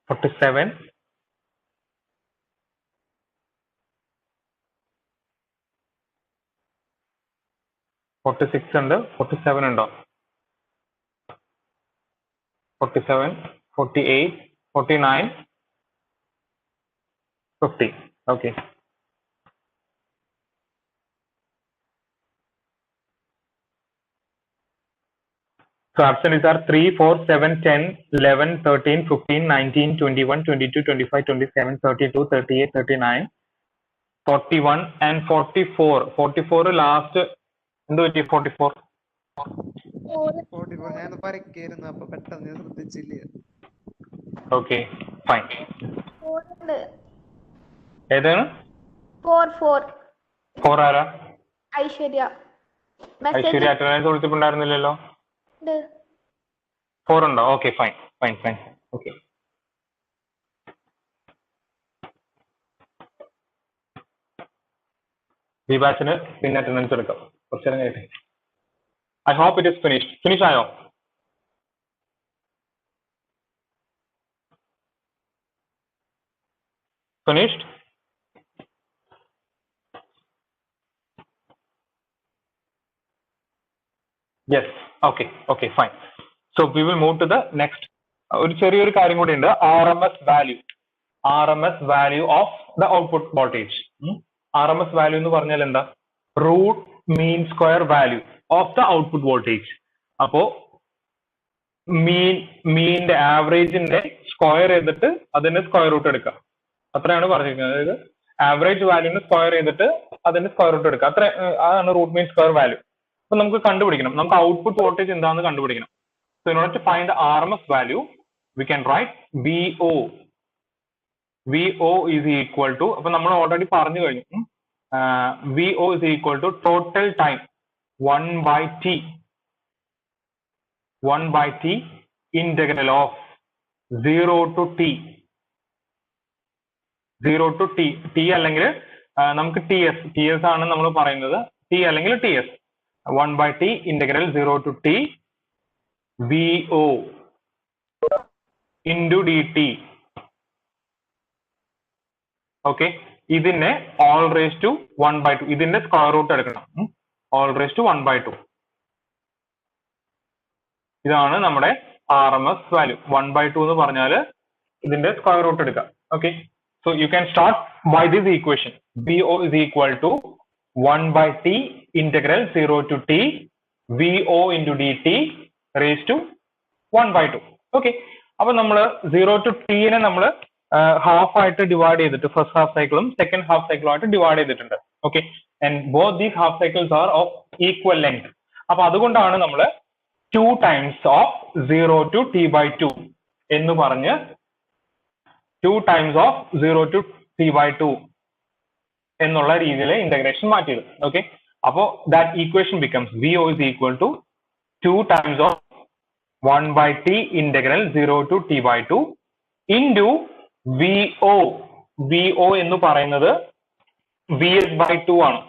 47, 46 ഉണ്ട്, 47 ഉണ്ടോ? 47, 48, 49, 50. Okay. So options are 3, 4, 7, 10, 11, 13, 15, 19, 21, 22, 25, 27, 32, 38, 39, 41 and 44. 44 last. എന്ത് പറ്റി 44? 44 ഞാൻ പരക്കായിരുന്നു അപ്പൊ പെട്ടെന്ന് ഞാൻ ശ്രദ്ധിച്ചില്ല. Okay, fine. ഏതാണ്? 4 ആരാ? ഐശ്വര്യ. ഐശ്വര്യ അറ്റൻഡൻസ് കൊടുത്തിട്ടുണ്ടായിരുന്നില്ലല്ലോ. 4 ഉണ്ടോ? Okay fine fine fine. Okay ഈ ബാച്ചിന് പിന്നെ അറ്റൻഡൻസ് എടുക്കാം. കുറച്ചു നേരം കഴിഞ്ഞിട്ട്. I hope it is finished. Finish ആയോ? Finished? Yes. Okay okay fine. So we will move to the next. ഒരു ചെറിയൊരു കാര്യം കൂടി ഉണ്ട്. RMS value of the output voltage. RMS value എന്ന് പറഞ്ഞാൽ എന്താ? Root mean square value of the output voltage. അപ്പോ മീനിന്റെ ആവറേജിന്റെ സ്ക്വയർ ചെയ്തിട്ട് അതിന്റെ സ്ക്വയർ റൂട്ട് എടുക്കുക. അത്രയാണ് പറഞ്ഞിരിക്കുന്നത്. അതായത് ആവറേജ് വാല്യൂന് സ്ക്വയർ ചെയ്തിട്ട് അതിന്റെ സ്ക്വയർ റൂട്ട് എടുക്കുക. അതാണ് റൂട്ട് മീൻ സ്ക്വയർ വാല്യൂ. അപ്പൊ നമുക്ക് കണ്ടുപിടിക്കണം, നമുക്ക് ഔട്ട്പുട്ട് വോൾട്ടേജ് എന്താണെന്ന് കണ്ടുപിടിക്കണം. So in order to find the RMS value, we can write VO. VO is equal to, അപ്പൊ നമ്മൾ ഓൾറെഡി പറഞ്ഞു കഴിഞ്ഞു. VO is equal to total time 1/t. 1/t integral of 0 to t. 0 to t. t അല്ലെങ്കിൽ നമുക്ക് TS ആണ് നമ്മൾ പറയുന്നത്. t അല്ലെങ്കിൽ TS. 1/t integral 0 to t VO into dt. Okay, ഇതിനെ all raised to 1/2. ഇതിന്റെ സ്ക്വയർ റൂട്ട് എടുക്കണം. all raised to 1/2. ഇതാണ് നമ്മുടെ RMS വാല്യൂ. 1/2 എന്ന് പറഞ്ഞാൽ ഇതിന്റെ സ്ക്വയർ റൂട്ട് എടുക്കാം. Okay, so you can start by this equation. VO is equal to 1/t integral 0 to t VO into dt raised to 1/2. Okay, അപ്പൊ നമ്മൾ 0 to t-നെ നമ്മൾ ഹാഫ് ആയിട്ട് ഡിവൈഡ് ചെയ്തിട്ട് ഫസ്റ്റ് ഹാഫ് സൈക്കിളും സെക്കൻഡ് ഹാഫ് സൈക്കിളും ആയിട്ട് divide ചെയ്തിട്ടുണ്ട്. Okay, and both these half cycles are of equal length. അപ്പൊ അതുകൊണ്ടാണ് നമ്മൾ 2 times of 0 to t/2 എന്ന് പറഞ്ഞ് 2 times of 0 to t by 2 എന്നുള്ള രീതിയിൽ ഇന്റഗ്രേഷൻ മാറ്റിയത്. ഓക്കെ, അപ്പോ that equation becomes VO is equal to 2 times of 1 by t integral 0 to t by 2 into VO. VO എന്ന് പറയുന്നത് VS by 2 ആണ്.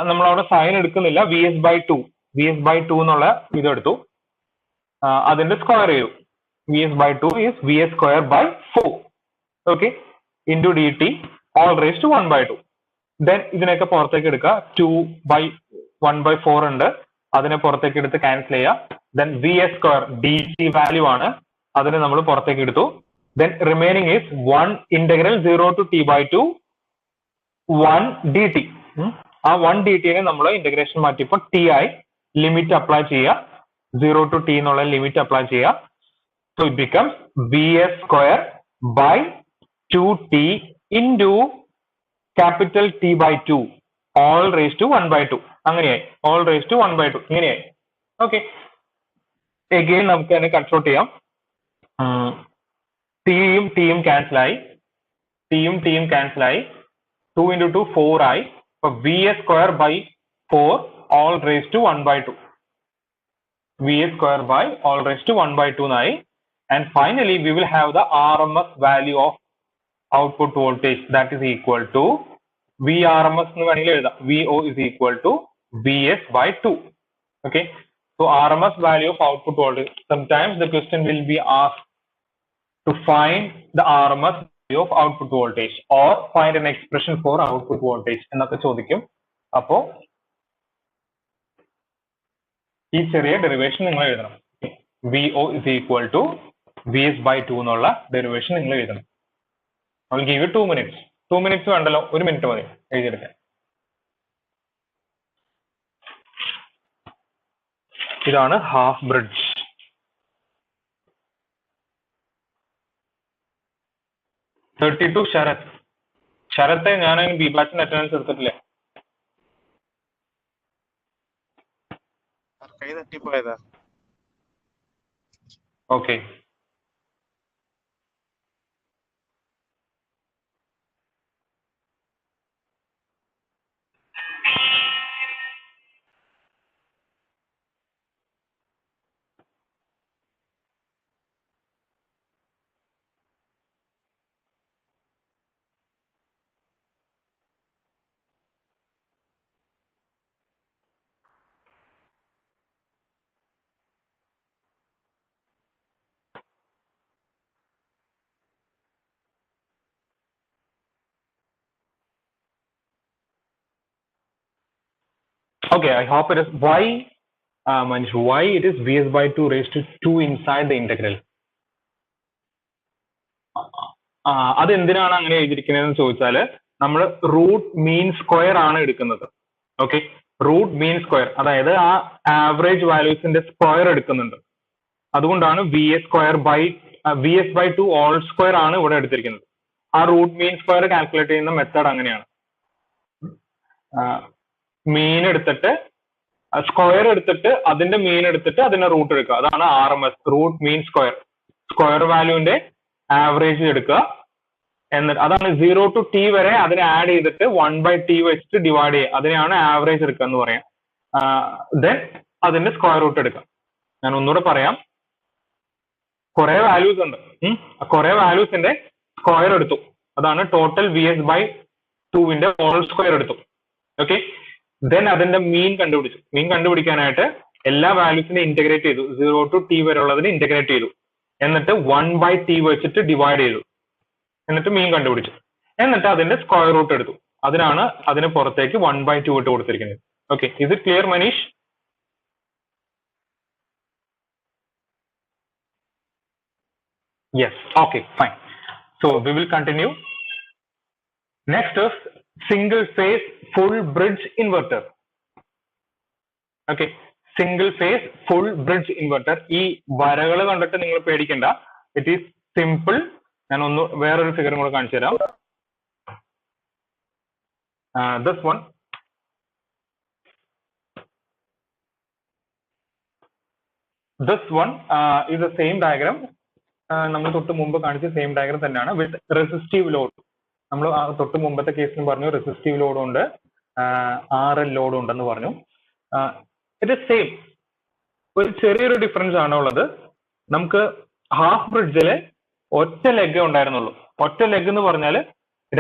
നമ്മളവിടെ സൈൻ എടുക്കുന്നില്ല. VS by 2 എന്നുള്ള ഇതെടുത്തു, അതിന്റെ സ്ക്വയർ ചെയ്തു. VS by 2 is VS square by 4. Okay, into dt all raised to 1 by 2. Then ഇതിനൊക്കെ പുറത്തേക്ക് എടുക്കുക. 2 by 1 by 4 ഉണ്ട്, അതിനെ പുറത്തേക്ക് എടുത്ത് ക്യാൻസൽ ചെയ്യുക. Then VS square dt value ആണ്, അതിനെ നമ്മൾ പുറത്തേക്ക് എടുത്തു. Then remaining is 1 integral 0 to t by 2 1 dt. ആ 1 dt നെ നമ്മൾ ഇന്റഗ്രേഷൻ മാറ്റിയപ്പോൾ t ആയി. ലിമിറ്റ് അപ്ലൈ ചെയ്യുക, 0 to t എന്നുള്ള ലിമിറ്റ് അപ്ലൈ ചെയ്യുക. So it becomes VS square by 2t into capital T by 2 all raised to 1 by 2. അങ്ങനെയായി, all raised to 1 by 2 ഇങ്ങനെയായി. Okay, again നമുക്ക് തന്നെ കൺസോൾട്ട് ചെയ്യാം. ടിയും ടിയും ക്യാൻസൽ ആയി, 2 into 2 4 ആയി. അപ്പൊ VS square by 4 all raised to 1 by 2. VS square by all raised to 1 by 2 ആയി. And finally we will have the RMS value of output voltage, that is equal to VRMS എന്ന് വേണമെങ്കിൽ എഴുതാം. VO is equal to VS by 2. Okay, so RMS value of output voltage. Sometimes the question will be asked to find the RMS value of output voltage or find an expression for output voltage എന്നൊക്കെ ചോദിക്കും. അപ്പോ ഈ ചെറിയ derivation നിങ്ങൾ എഴുതണം. VO is equal to VS by 2 എന്നുള്ള derivation നിങ്ങൾ എഴുതണം. I will give you 2 minutes. 2 minutes വേണ്ടല്ലോ, 1 മിനിറ്റ് മതി എഴുതിയെടുക്കാൻ. ഇതാണ് ഹാഫ് ബ്രിഡ്ജ്. ശരത്തെ ഞാൻ ബി ബാച്ചിന്റെ അറ്റൻഡൻസ് എടുത്തിട്ടില്ല. Okay, okay, I hope it is. Why Manish, why it is VS by 2 raised to 2 inside the integral? അത് എന്തിനാണ് അങ്ങനെ എഴുതിയിരിക്കുന്നതെന്ന് ചോദിച്ചാൽ, നമ്മൾ റൂട്ട് മീൻ സ്ക്വയർ ആണ് എടുക്കുന്നത്. ഓക്കെ, റൂട്ട് മീൻ സ്ക്വയർ, അതായത് ആ ആവറേജ് വാല്യൂസിന്റെ സ്ക്വയർ എടുക്കുന്നുണ്ട്. അതുകൊണ്ടാണ് VS by 2 ഓൾ സ്ക്വയർ ആണ് ഇവിടെ എടുത്തിരിക്കുന്നത്. ആ റൂട്ട് മീൻ സ്ക്വയർ കാൽക്കുലേറ്റ് ചെയ്യുന്ന മെത്തേഡ് അങ്ങനെയാണ്. മീൻ എടുത്തിട്ട് സ്ക്വയർ എടുത്തിട്ട് അതിന്റെ മീൻ എടുത്തിട്ട് അതിന്റെ റൂട്ട് എടുക്കുക. അതാണ് RMS, root mean square. Square വാല്യൂവിന്റെ ആവറേജ് എടുക്കുക, എന്നിട്ട് അതാണ് 0 to t വരെ അതിനെ ആഡ് ചെയ്തിട്ട് 1 by t വെച്ചിട്ട് ഡിവൈഡ് ചെയ്യുക. അതിനെയാണ് ആവറേജ് എടുക്കുക എന്ന് പറയാം. ദെൻ അതിന്റെ സ്ക്വയർ റൂട്ട് എടുക്കുക. ഞാൻ ഒന്നുകൂടെ പറയാം, കുറെ വാല്യൂസ് ഉണ്ട്, കുറെ വാല്യൂസിന്റെ സ്ക്വയർ എടുത്തു, അതാണ് total VS by 2 whole square എടുത്തു. ഓക്കെ, ദെൻ അതിന്റെ മീൻ കണ്ടുപിടിച്ചു. മീൻ കണ്ടുപിടിക്കാനായിട്ട് എല്ലാ വാല്യൂസിനെ ഇന്റഗ്രേറ്റ് ചെയ്തു, 0 to t വരെ ഉള്ളതിനെ ഇന്റഗ്രേറ്റ് ചെയ്തു, എന്നിട്ട് 1 by t വെച്ചിട്ട് ഡിവൈഡ് ചെയ്തു, എന്നിട്ട് മീൻ കണ്ടുപിടിച്ചു, എന്നിട്ട് അതിന്റെ സ്ക്വയർ റൂട്ട് എടുത്തു. അതിനാണ് അതിന് പുറത്തേക്ക് 1 by 2 ഇട്ട് കൊടുത്തിരിക്കുന്നത്. Okay, is it clear Manish? Yes, okay, fine. So we will continue. Next is single phase full bridge inverter. Okay, single phase full bridge inverter. ഈ വരകൾ കണ്ടിട്ട് നിങ്ങൾ പേടിക്കണ്ട, it is simple. ഞാൻ ഒന്ന് വേറൊരു ഫിഗർ കൂടെ കാണിച്ചു തരാം. This one. This one is the same diagram. നമ്മൾ തൊട്ട് മുമ്പ് കാണിച്ച സെയിം ഡയഗ്രം തന്നെയാണ് വിത്ത് റെസിസ്റ്റീവ് ലോഡ്. നമ്മൾ തൊട്ട് മുമ്പത്തെ കേസിന് പറഞ്ഞു റെസിസ്റ്റീവ് ലോഡ് ഉണ്ട്, RL ലോഡ് ഉണ്ടെന്ന് പറഞ്ഞു. ഇത് സെയിം, ഒരു ചെറിയൊരു ഡിഫറൻസ് ആണ് ഉള്ളത്. നമുക്ക് ഹാഫ് ബ്രിഡ്ജില് ഒറ്റ ലെഗ് ഉണ്ടായിരുന്നുള്ളൂ. ഒറ്റ ലെഗ് എന്ന് പറഞ്ഞാൽ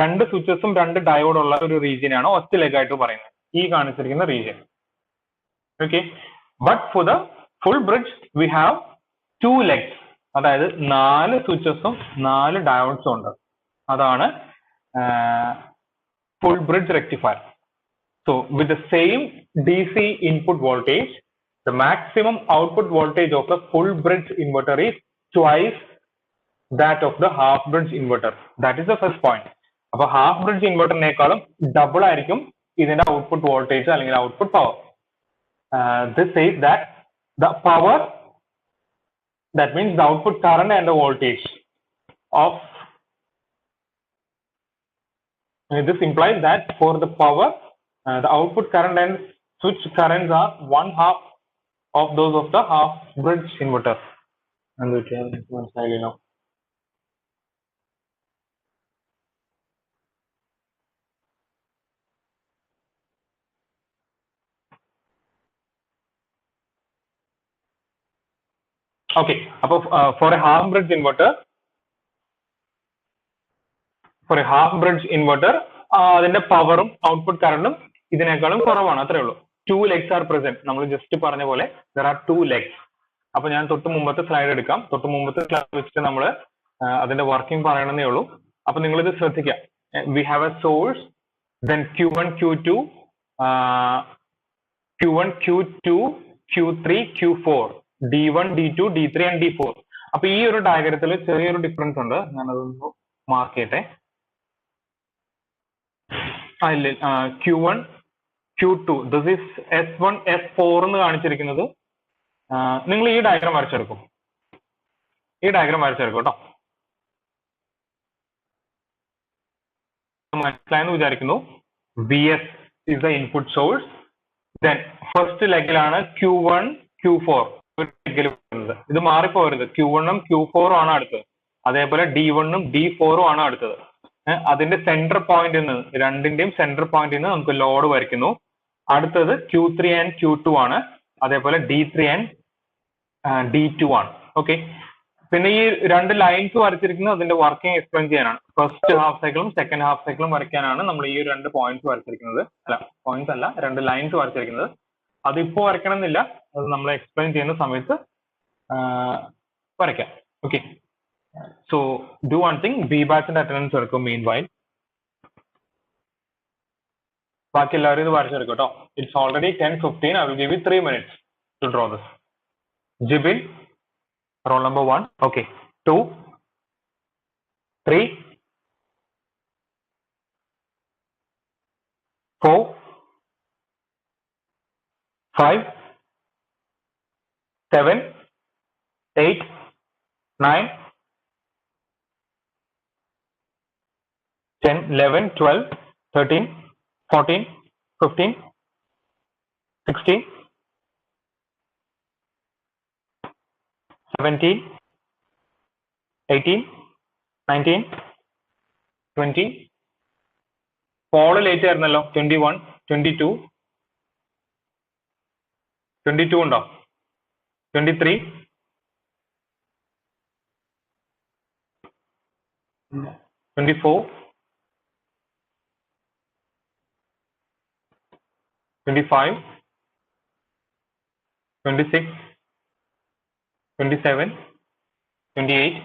2 സ്വിച്ചസും 2 ഡയോഡ് ഉള്ള ഒരു റീജിയനാണ് ഒറ്റ ലെഗ് ആയിട്ട് പറയുന്നത്, ഈ കാണിച്ചിരിക്കുന്ന region. Okay, but for the full bridge we have 2 legs, അതായത് 4 സ്വിച്ചസും 4 ഡയോഡ്സും ഉണ്ട്. അതാണ് full bridge rectifier. So with the same DC input voltage, the maximum output voltage of the full bridge inverter is twice that of the half bridge inverter. That is the first point. അപ്പോൾ half bridge inverter നേക്കാളും double ആയിരിക്കും ഇതിന്റെ output voltage അല്ലെങ്കിൽ output power. This says that the power, that means the output current and the voltage of this implies that for the power, the output current and switch currents are 1/2 of those of the half bridge inverter. And we can മനസ്സിലായില്ലേ now? Okay, അപ്പോൾ for a half bridge inverter, അതിന്റെ പവറും output കറണ്ടും ഇതിനേക്കാളും കുറവാണ്, അത്രേ ഉള്ളൂ. 2 legs are present. നമ്മൾ ജസ്റ്റ് പറഞ്ഞ പോലെ there are 2 legs. അപ്പൊ ഞാൻ തൊട്ട് മുമ്പത്തെ സ്ലൈഡ് എടുക്കാം. തൊട്ട് മുമ്പത്തെ സ്ലൈഡ് വെച്ചിട്ട് നമ്മൾ അതിന്റെ വർക്കിംഗ് പറയണമെന്നേ ഉള്ളൂ. അപ്പൊ നിങ്ങൾ ഇത് ശ്രദ്ധിക്കുക. We have a source, then Q1, Q2, Q3, Q4, D1, D2, D3 and D4. അപ്പൊ ഈ ഒരു ഡയഗ്രത്തിൽ ചെറിയൊരു ഡിഫറൻസ് ഉണ്ട്, ഞാനതൊന്ന് മാർക്ക് ചെയ്യട്ടെ. Q1, Q2, this is S1, S4 എന്ന് കാണിച്ചിരിക്കുന്നത്. നിങ്ങൾ ഈ ഡയഗ്രം വരച്ചെടുക്കും, കേട്ടോ. മനസ്സിലായെന്ന് വിചാരിക്കുന്നു. VS is the input source. Then first ലെഗിലാണ് Q1, Q4 വരുന്നത്. ഇത് മാറിപ്പോരുത്, Q1 ഉം Q4 ആണ് അടുത്തത്. അതേപോലെ D1 ഉം D4 ആണ് അടുത്തത്. അതിന്റെ സെന്റർ പോയിന്റ് രണ്ടിന്റെയും സെന്റർ പോയിന്റിൽ നിന്ന് നമുക്ക് ലോഡ് വരയ്ക്കുന്നു. അടുത്തത് Q3 ആൻഡ് Q2 ആണ്, അതേപോലെ D3 ആൻഡ് D2 ആണ്. ഓക്കെ, പിന്നെ ഈ 2 ലൈൻസ് വരച്ചിരിക്കുന്നത് അതിന്റെ വർക്കിംഗ് എക്സ്പ്ലെയിൻ ചെയ്യാനാണ്. ഫസ്റ്റ് ഹാഫ് സൈക്കിളും സെക്കൻഡ് ഹാഫ് സൈക്കിളും വരയ്ക്കാനാണ് നമ്മൾ ഈ 2 പോയിന്റ്സ് വരച്ചിരിക്കുന്നത്. പോയിന്റ്സ് അല്ല, 2 ലൈൻസ് വരച്ചിരിക്കുന്നത്. അതിപ്പോ വരയ്ക്കണം എന്നില്ല, അത് നമ്മൾ എക്സ്പ്ലെയിൻ ചെയ്യുന്ന സമയത്ത് വരയ്ക്കാം. Okay, so do one thing, B batch and attendance എടുക്കും meanwhile. ബാക്കി എല്ലാവരും ഇത് വരച്ചെടുക്കും കേട്ടോ. It's already 10:15. I will give you 3 minutes to draw this. Jibin, roll number 1. Okay, 2, 3, 4, 5, 7, 8, 9, 10, 11, 12, 13, 14, 15, 16, 17, 18, 19, 20. Paul late ആയിരുന്നല്ലോ. 21, 22, 22 ഉണ്ടോ? 23, 24, 25, 26, 27, 28,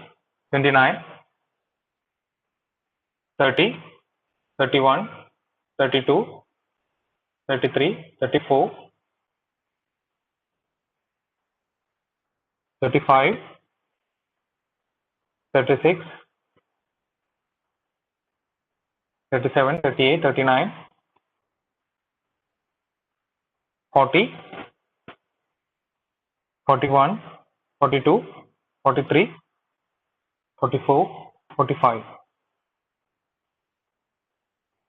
29, 30, 31, 32, 33, 34, 35, 36, 37, 38, 39, 40, 41, 42, 43, 44, 45.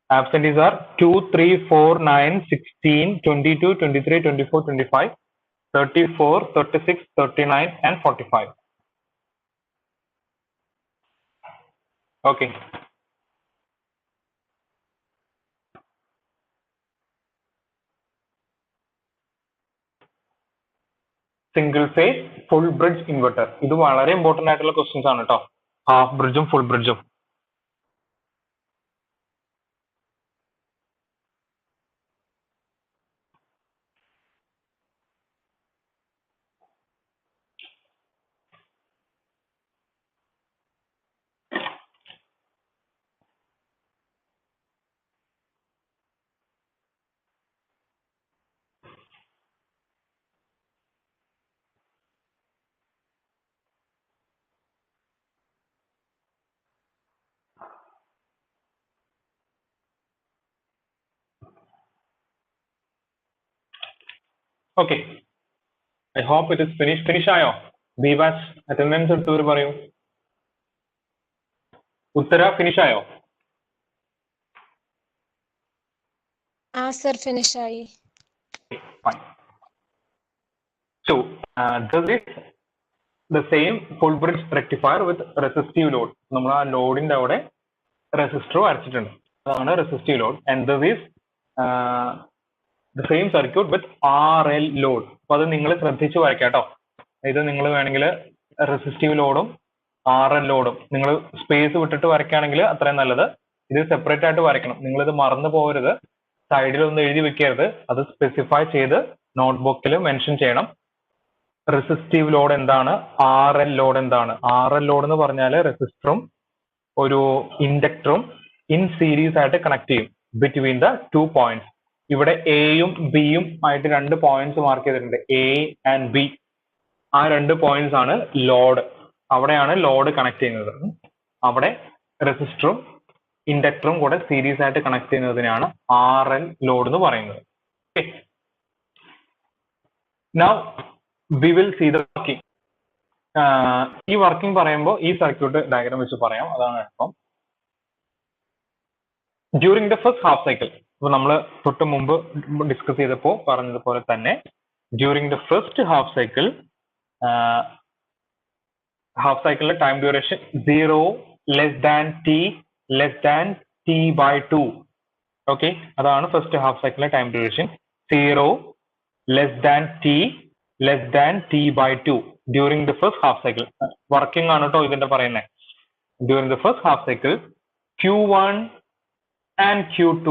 Absentees are 2, 3, 4, 9, 16, 22, 23, 24, 25, 34, 36, 39 and 45. Okay. Single phase full bridge inverter. ഇത് വളരെ important ആയിട്ടുള്ള ക്വസ്റ്റ്യൻസ് ആണ് കേട്ടോ. ഹാഫ് ബ്രിഡ്ജും ഫുൾ ബ്രിഡ്ജും. Okay. I hope it is finished. Finish ആയോ? ബീവാച്ച് അറ്റൻഡൻസ് എടുത്തവർ പറയൂ. ഉത്തര ഫിനിഷ് ആയോ? sir, finish ആയി. Fine. So this is the same full bridge rectifier with resistive load. നമ്മൾ ആ ലോഡിന്റെ അവിടെ റെസിസ്റ്റർ വരച്ചിട്ടുണ്ട്. അതാണ് resistive load. And this is the same circuit with RL load. അപ്പൊ അത് നിങ്ങൾ ശ്രദ്ധിച്ച് വരയ്ക്കാട്ടോ. ഇത് നിങ്ങൾ വേണമെങ്കിൽ റെസിസ്റ്റീവ് ലോഡും RL ലോഡും നിങ്ങൾ സ്പേസ് വിട്ടിട്ട് വരയ്ക്കുകയാണെങ്കിൽ അത്രയും നല്ലത്. ഇത് സെപ്പറേറ്റ് ആയിട്ട് വരയ്ക്കണം. നിങ്ങൾ ഇത് മറന്നു പോകരുത്. സൈഡിൽ ഒന്നും എഴുതി വെക്കരുത്. അത് സ്പെസിഫൈ ചെയ്ത് നോട്ട്ബുക്കിൽ മെൻഷൻ ചെയ്യണം. റെസിസ്റ്റീവ് ലോഡ് എന്താണ്, RL ലോഡ് എന്താണ്. RL ലോഡ് എന്ന് പറഞ്ഞാൽ റെസിസ്റ്ററും ഒരു ഇൻഡക്ടറും ഇൻ സീരീസ് ആയിട്ട് കണക്ട് ചെയ്യും ബിറ്റ്വീൻ ദ 2 points. ഇവിടെ എയും ബിയും ആയിട്ട് 2 points മാർക്ക് ചെയ്തിട്ടുണ്ട്. A and B. ആ 2 points ആണ് ലോഡ്. അവിടെയാണ് ലോഡ് കണക്ട് ചെയ്യുന്നത്. അവിടെ റെസിസ്റ്ററും ഇൻഡക്ടറും കൂടെ സീരീസ് ആയിട്ട് കണക്ട് ചെയ്യുന്നതിനാണ് RL ലോഡ് എന്ന് പറയുന്നത്. Now we will see the working. ഈ വർക്കിംഗ് പറയുമ്പോൾ ഈ സർക്യൂട്ട് ഡയഗ്രാം വെച്ച് പറയാം. അതാണ് എളുപ്പം. During the first half cycle, ഇപ്പൊ നമ്മൾ തൊട്ട് മുമ്പ് ഡിസ്കസ് ചെയ്തപ്പോൾ പറഞ്ഞതുപോലെ തന്നെ ഡ്യൂറിംഗ് ദ ഫസ്റ്റ് ഹാഫ് സൈക്കിളിലെ time duration 0 less than t/2. Okay, അതാണ് ഫസ്റ്റ് ഹാഫ് സൈക്കിളിലെ time duration. 0 less than t/2 during the first half cycle. Working ആണ് കേട്ടോ ഇതിന്റെ പറയുന്നത്. During the first half cycle, Q1 and Q2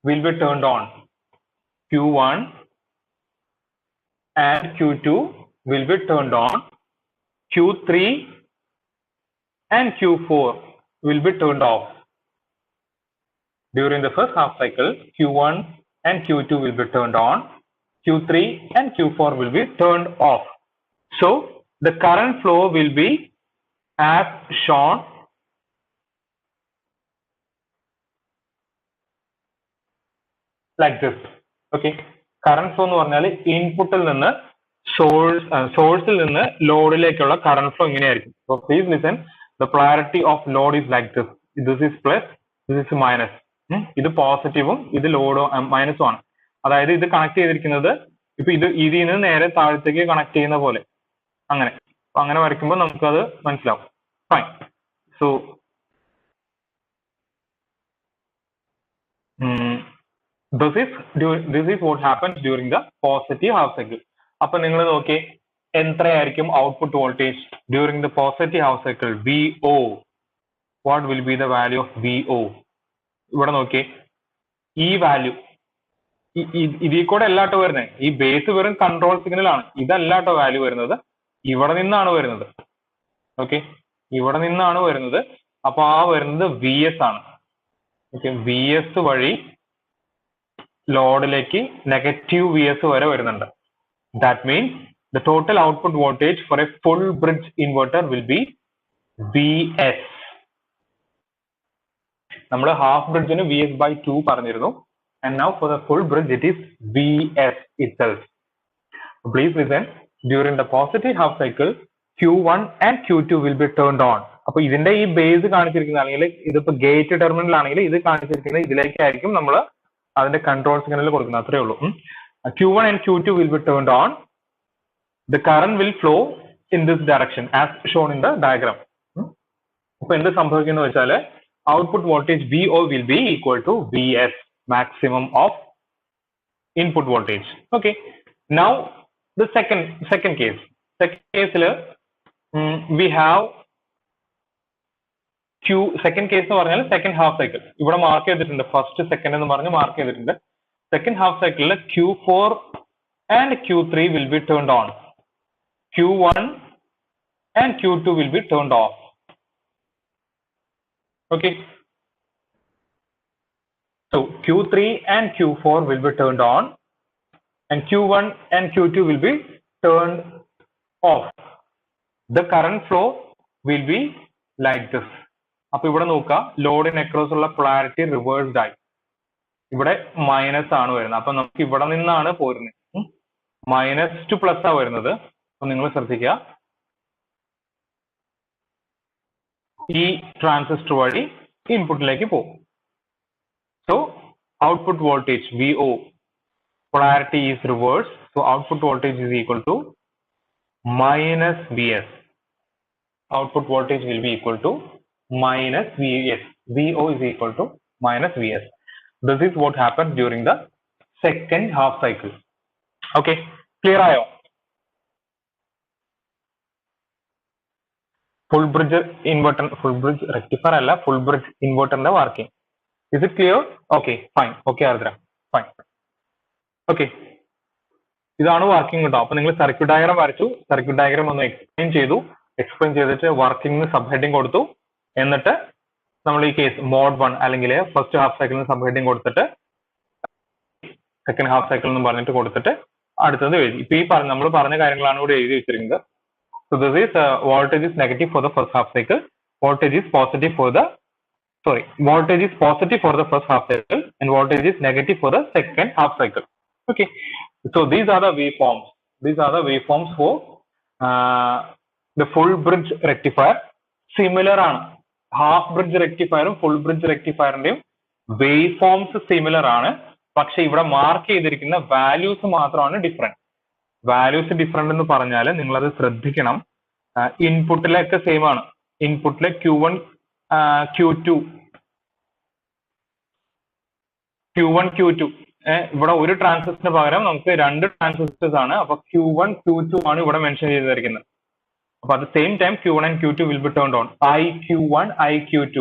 will be turned on. Q1 and Q2 will be turned on. Q3 and Q4 will be turned off. During the first half cycle, Q1 and Q2 will be turned on. Q3 and Q4 will be turned off. So the current flow will be as shown like this. Okay, current flow എന്ന് പറഞ്ഞാൽ ഇൻപുട്ടിൽ നിന്ന് സോഴ്സിൽ നിന്ന് ലോഡിലേക്കുള്ള current flow ഇങ്ങനെയായിരിക്കും. So please listen, the polarity of load is like this. This is plus, this is minus. ഇത് പോസിറ്റീവും ഇത് ലോഡോ മൈനസും ആണ്. അതായത് ഇത് കണക്ട് ചെയ്തിരിക്കുന്നത് ഇപ്പൊ ഇതിൽ നിന്ന് നേരെ താഴത്തേക്ക് കണക്ട് ചെയ്യുന്ന പോലെ അങ്ങനെ. അപ്പൊ അങ്ങനെ വരയ്ക്കുമ്പോൾ നമുക്കത് മനസ്സിലാവും. Fine. So this is what happens during the positive half cycle. അപ്പൊ നിങ്ങൾ നോക്കി എത്രയായിരിക്കും output voltage during the positive half cycle? VO. What will be the value of VO? ഇവിടെ നോക്കി ഈ വാല്യൂ ഇതിൽ കൂടെ അല്ലാട്ടോ വരുന്നത്. ഈ ബേസ് വെറും കൺട്രോൾ സിഗ്നൽ ആണ്. ഇതല്ലാട്ടോ വാല്യൂ വരുന്നത്, ഇവിടെ നിന്നാണ് വരുന്നത്. ഓക്കെ, ഇവിടെ നിന്നാണ് വരുന്നത്. അപ്പൊ ആ വരുന്നത് VS ആണ്. ഓക്കെ, VS വഴി ലോഡിലേക്ക് നെഗറ്റീവ് VS വരെ വരുന്നുണ്ട്. That means the total output voltage for a full bridge inverter will be VS. നമ്മൾ ഹാഫ് ബ്രിഡ്ജിന് VS/2 പറഞ്ഞിരുന്നു. And now for the full bridge it is VS itself. Please listen, during the positive half cycle Q1 and Q2 will be turned on. അപ്പൊ ഇതിന്റെ ഈ base കാണിച്ചിരിക്കുന്നതാണെങ്കിൽ ഇതിപ്പോ gate terminal ആണെങ്കിൽ ഇത് കാണിച്ചിരിക്കുന്നത് ഇതിലേക്കായിരിക്കും നമ്മൾ അതിന്റെ കൺട്രോൾ സിഗ്നൽ കൊടുക്കുന്നത്. അത്രേ ഉള്ളൂ. Q1 and Q2 will be turned on. The current will flow in this direction as shown in the diagram. അപ്പൊ എന്ത് സംഭവിക്കുന്നു വെച്ചാൽ output voltage VO will be equal to VS, maximum of input voltage. Okay, now the second case. Second case we have second case എന്ന് പറഞ്ഞാൽ second half cycle. ഇവിടെ mark ചെയ്തിട്ടുണ്ട് first second എന്ന് പറഞ്ഞ് മാർക്ക് ചെയ്തിട്ടുണ്ട്. സെക്കൻഡ് ഹാഫ് സൈക്കിളിൽ Q4 and Q3 will be turned on. Q1 and Q2 will be turned off. Okay, so Q3 and Q4 will be turned on and Q1 and Q2 will be turned off. The current flow will be like this. അപ്പൊ ഇവിടെ നോക്കുക, ലോഡിന് across ഉള്ള polarity reversed ആയി. ഇവിടെ minus ആണ് വരുന്നത്. അപ്പൊ നമുക്ക് ഇവിടെ നിന്നാണ് പോരുന്നത്, മൈനസ് ടു പ്ലസ് ആ വരുന്നത്. അപ്പൊ നിങ്ങൾ ശ്രദ്ധിക്കുക, ഈ ട്രാൻസിസ്റ്റർ വഴി ഇൻപുട്ടിലേക്ക് പോകും. So output voltage VO, polarity is reversed, so output voltage is equal to minus VS. Output voltage will be equal to minus VS. VO is equal to minus VS. This is what happens during the second half cycle. Okay, clear ayo? Full bridge inverter, full bridge rectifier alla, full bridge inverter ന്റെ working. Is it clear? Okay, fine. Okay, Ardra, fine. Okay, ഇതാണ് working കേട്ടോ. അപ്പൊ നിങ്ങൾ circuit diagram വരച്ചു, circuit diagram ഒന്ന് explain ചെയ്തിട്ട് working sub heading കൊടുത്തു. എന്നിട്ട് നമ്മൾ ഈ കേസ് മോഡ് 1 അല്ലെങ്കിൽ ഫസ്റ്റ് ഹാഫ് സൈക്കിളിന് സബ് ഹെഡിങ് കൊടുത്തിട്ട് സെക്കൻഡ് ഹാഫ് സൈക്കിൾ എന്ന് പറഞ്ഞിട്ട് കൊടുത്തിട്ട് അടുത്തത് എഴുതി. ഇപ്പൊ ഈ നമ്മൾ പറഞ്ഞ കാര്യങ്ങളാണ് ഇവിടെ എഴുതി വെച്ചിരിക്കുന്നത്. So this is voltage is negative for the first half cycle, voltage is positive for the voltage is positive for the first half cycle and voltage is negative for the second half cycle. Okay, so these are the waveforms. These are the waveforms for the full bridge rectifier. Similar ആണ് half bridge rectifier ഉം full bridge rectifier ന്റെയും waveforms similar ആണ്. പക്ഷെ ഇവിടെ mark ചെയ്തിരിക്കുന്ന values മാത്രമാണ് different. Values different എന്ന് പറഞ്ഞാൽ നിങ്ങൾ അത് ശ്രദ്ധിക്കണം. ഇൻപുട്ടിലൊക്കെ സെയിം ആണ്. ഇൻപുട്ടിലെ Q1 Q2 ഇവിടെ ഒരു ട്രാൻസിസ്റ്ററിന് പകരം നമുക്ക് രണ്ട് ട്രാൻസിസ്റ്റേഴ്സ് ആണ്. അപ്പൊ Q1 Q2 ആണ് ഇവിടെ മെൻഷൻ ചെയ്തിരിക്കുന്നത്. അപ്പൊ at the same time Q1 and Q2 will be turned on. IQ1 IQ2,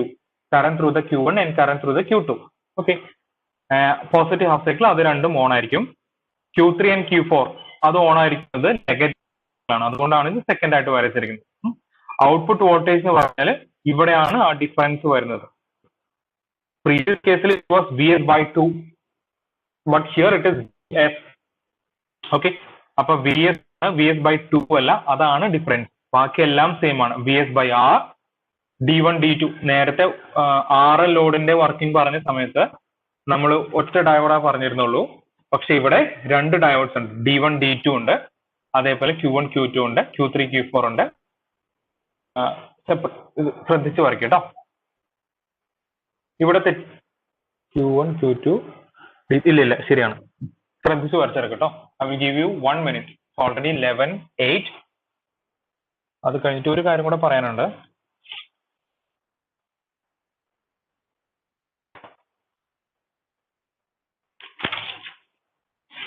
current through the Q1 and current through the Q2. Okay, positive half cycle അത് രണ്ടും ഓൺ ആയിരിക്കും. Q3 and Q4 അത് on ആയിരിക്കുന്നത് negative ആണ്. അതുകൊണ്ടാണ് ഇത് second ആയിട്ട് വരച്ചിരിക്കുന്നത്. Output voltage എന്ന് പറഞ്ഞാൽ ഇവിടെയാണ് ആ ഡിഫറൻസ് വരുന്നത്. പ്രീവിയസ് കേസിൽ it was VS/2, but here it is VS. Okay, അപ്പൊ VS/2 അല്ല, അതാണ് ഡിഫറൻസ്. ബാക്കിയെല്ലാം സെയിം ആണ്. VS/R, D1 D2. നേരത്തെ RL ലോഡിന്റെ വർക്കിംഗ് പറഞ്ഞ സമയത്ത് നമ്മൾ ഒറ്റ ഡയോഡാ പറഞ്ഞിരുന്നുള്ളൂ. പക്ഷെ ഇവിടെ രണ്ട് ഡയോഡ്സ് ഉണ്ട്, D1 D2 ഉണ്ട്, അതേപോലെ Q1 Q2 ഉണ്ട്, Q3 Q4 ഉണ്ട്. ശ്രദ്ധിച്ച് വരയ്ക്കും കേട്ടോ. ഇവിടെ Q1 Q2 ഇല്ല ശരിയാണ്. ശ്രദ്ധിച്ച് വരച്ചെടുക്കും കേട്ടോ. I will give you 1 minute. Already 11:08. അത് കഴിഞ്ഞിട്ട് ഒരു കാര്യം കൂടെ പറയാനുണ്ട്.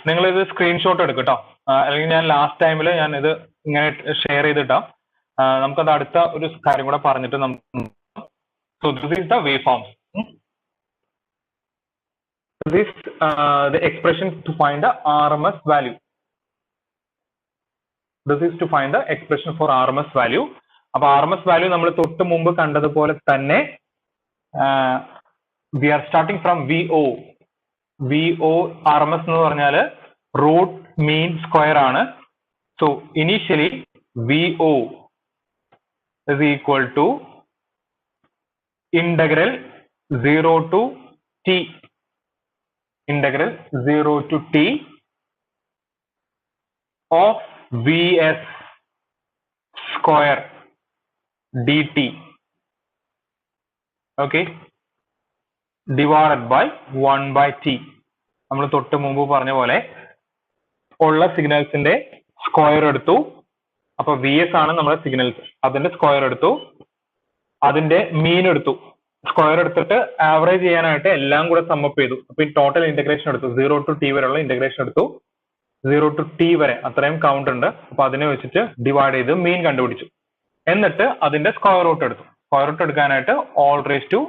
നിങ്ങൾ ഇത് സ്ക്രീൻഷോട്ട് എടുക്കും കേട്ടോ. അല്ലെങ്കിൽ ഞാൻ ലാസ്റ്റ് ടൈമിൽ ഞാൻ ഇത് ഇങ്ങനെ ഷെയർ ചെയ്തിട്ടാ. നമുക്കത് അടുത്ത ഒരു കാര്യം കൂടെ പറഞ്ഞിട്ട് നമുക്ക്. So this is the wave forms. This the expression to find the RMS value. This is to find the expression for RMS value. അപ്പൊ RMS value നമ്മൾ തൊട്ട് മുമ്പ് കണ്ടതുപോലെ തന്നെ we are starting from VO. RMS എന്ന് പറഞ്ഞാൽ root mean square ആണ്. So initially VO is equal to integral 0 to T. Integral 0 to T of VS square dt. Okay, divided by 1/T. നമ്മൾ തൊട്ട് മുമ്പ് പറഞ്ഞ പോലെ ഉള്ള സിഗ്നൽസിന്റെ സ്ക്വയർ എടുത്തു. അപ്പൊ VS ആണ് നമ്മുടെ സിഗ്നൽസ്, അതിന്റെ സ്ക്വയർ എടുത്തു. അതിന്റെ മീൻ എടുത്തു, സ്ക്വയർ എടുത്തിട്ട് ആവറേജ് ചെയ്യാനായിട്ട് എല്ലാം കൂടെ സമ്മപ്പ് ചെയ്തു. അപ്പൊ ഈ ടോട്ടൽ ഇന്റഗ്രേഷൻ എടുത്തു, 0 to t വരെയുള്ള ഇന്റഗ്രേഷൻ എടുത്തു, 0 to t വരെ അത്രയും കൗണ്ട് ഉണ്ട്. അപ്പൊ അതിനെ വെച്ചിട്ട് ഡിവൈഡ് ചെയ്ത് മീൻ കണ്ടുപിടിച്ചു. എന്നിട്ട് അതിന്റെ സ്ക്വയർ റൂട്ട് എടുത്തു. സ്ക്വയർ റൂട്ട് എടുക്കാനായിട്ട് ഓൾ റേസ് ടു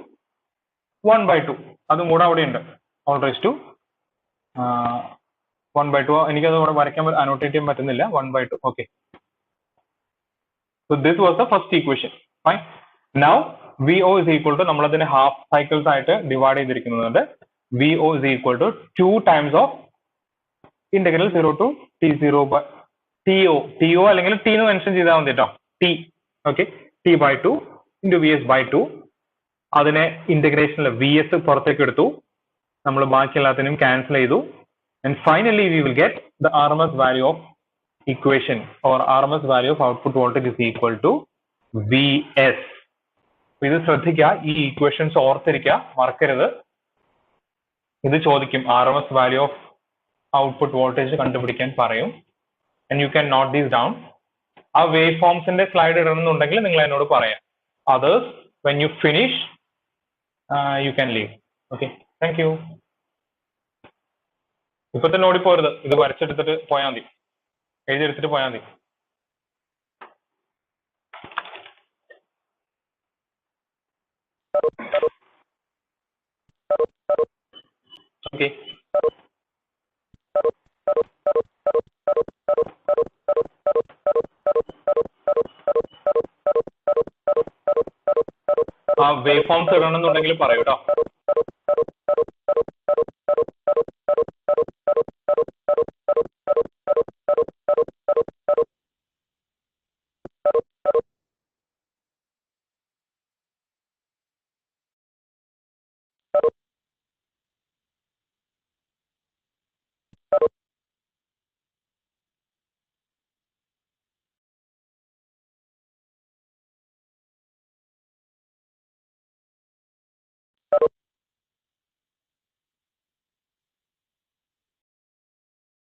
1/2 അതും കൂടെ അവിടെ ഉണ്ട്. ഓൾ റേസ് ടു 1/2 എനിക്കത് ഇവിടെ വരയ്ക്കാൻ അനോട്ടേറ്റ് ചെയ്യാൻ പറ്റുന്നില്ല. 1/2. Okay, so this was the first equation. Fine. Now VO is equal to, നമ്മൾ അതിനെ ഹാഫ് സൈക്കിൾസ് ആയിട്ട് divide ചെയ്തിരിക്കുന്നുണ്ട്. VO is equal to 2 times of integral 0 to t0 by TO അല്ലെങ്കിൽ t എന്ന് മെൻഷൻ ചെയ്താൽ മതി കേട്ടോ. t, okay, t/2 into vs/2. അതിനെ ഇന്റഗ്രേഷനിൽ vs പുറത്തേക്ക് എടുത്തു, നമ്മൾ ബാക്കി എല്ലാത്തിനും ക്യാൻസൽ ചെയ്തു. And finally we will get the RMS value of equation, or RMS value of output voltage is equal to VS. ഇത് ശ്രദ്ധിക്കുക, ഈ ഇക്വേഷൻസ് ഓർത്തിരിക്കുക, മറക്കരുത്. ഇത് ചോദിക്കും, RMS value of output voltage കണ്ടുപിടിക്കാൻ പറയും. And you can note these down. ആ വേവ് ഫോംസിന്റെ സ്ലൈഡ് ഇടണമെന്നുണ്ടെങ്കിൽ നിങ്ങൾ എന്നോട് പറയാം. Others, when you finish, you can leave. Okay, thank you. ഇപ്പൊ തന്നെ ഓടിപ്പോരുത്, ഇത് വരച്ചെടുത്തിട്ട് പോയാൽ മതി, എഴുതിയെടുത്തിട്ട് പോയാൽ മതി. ഓക്കെ, ആ വേവ് ഫോംസ് ഇടണമെന്നുണ്ടെങ്കിൽ പറയൂ കേട്ടോ.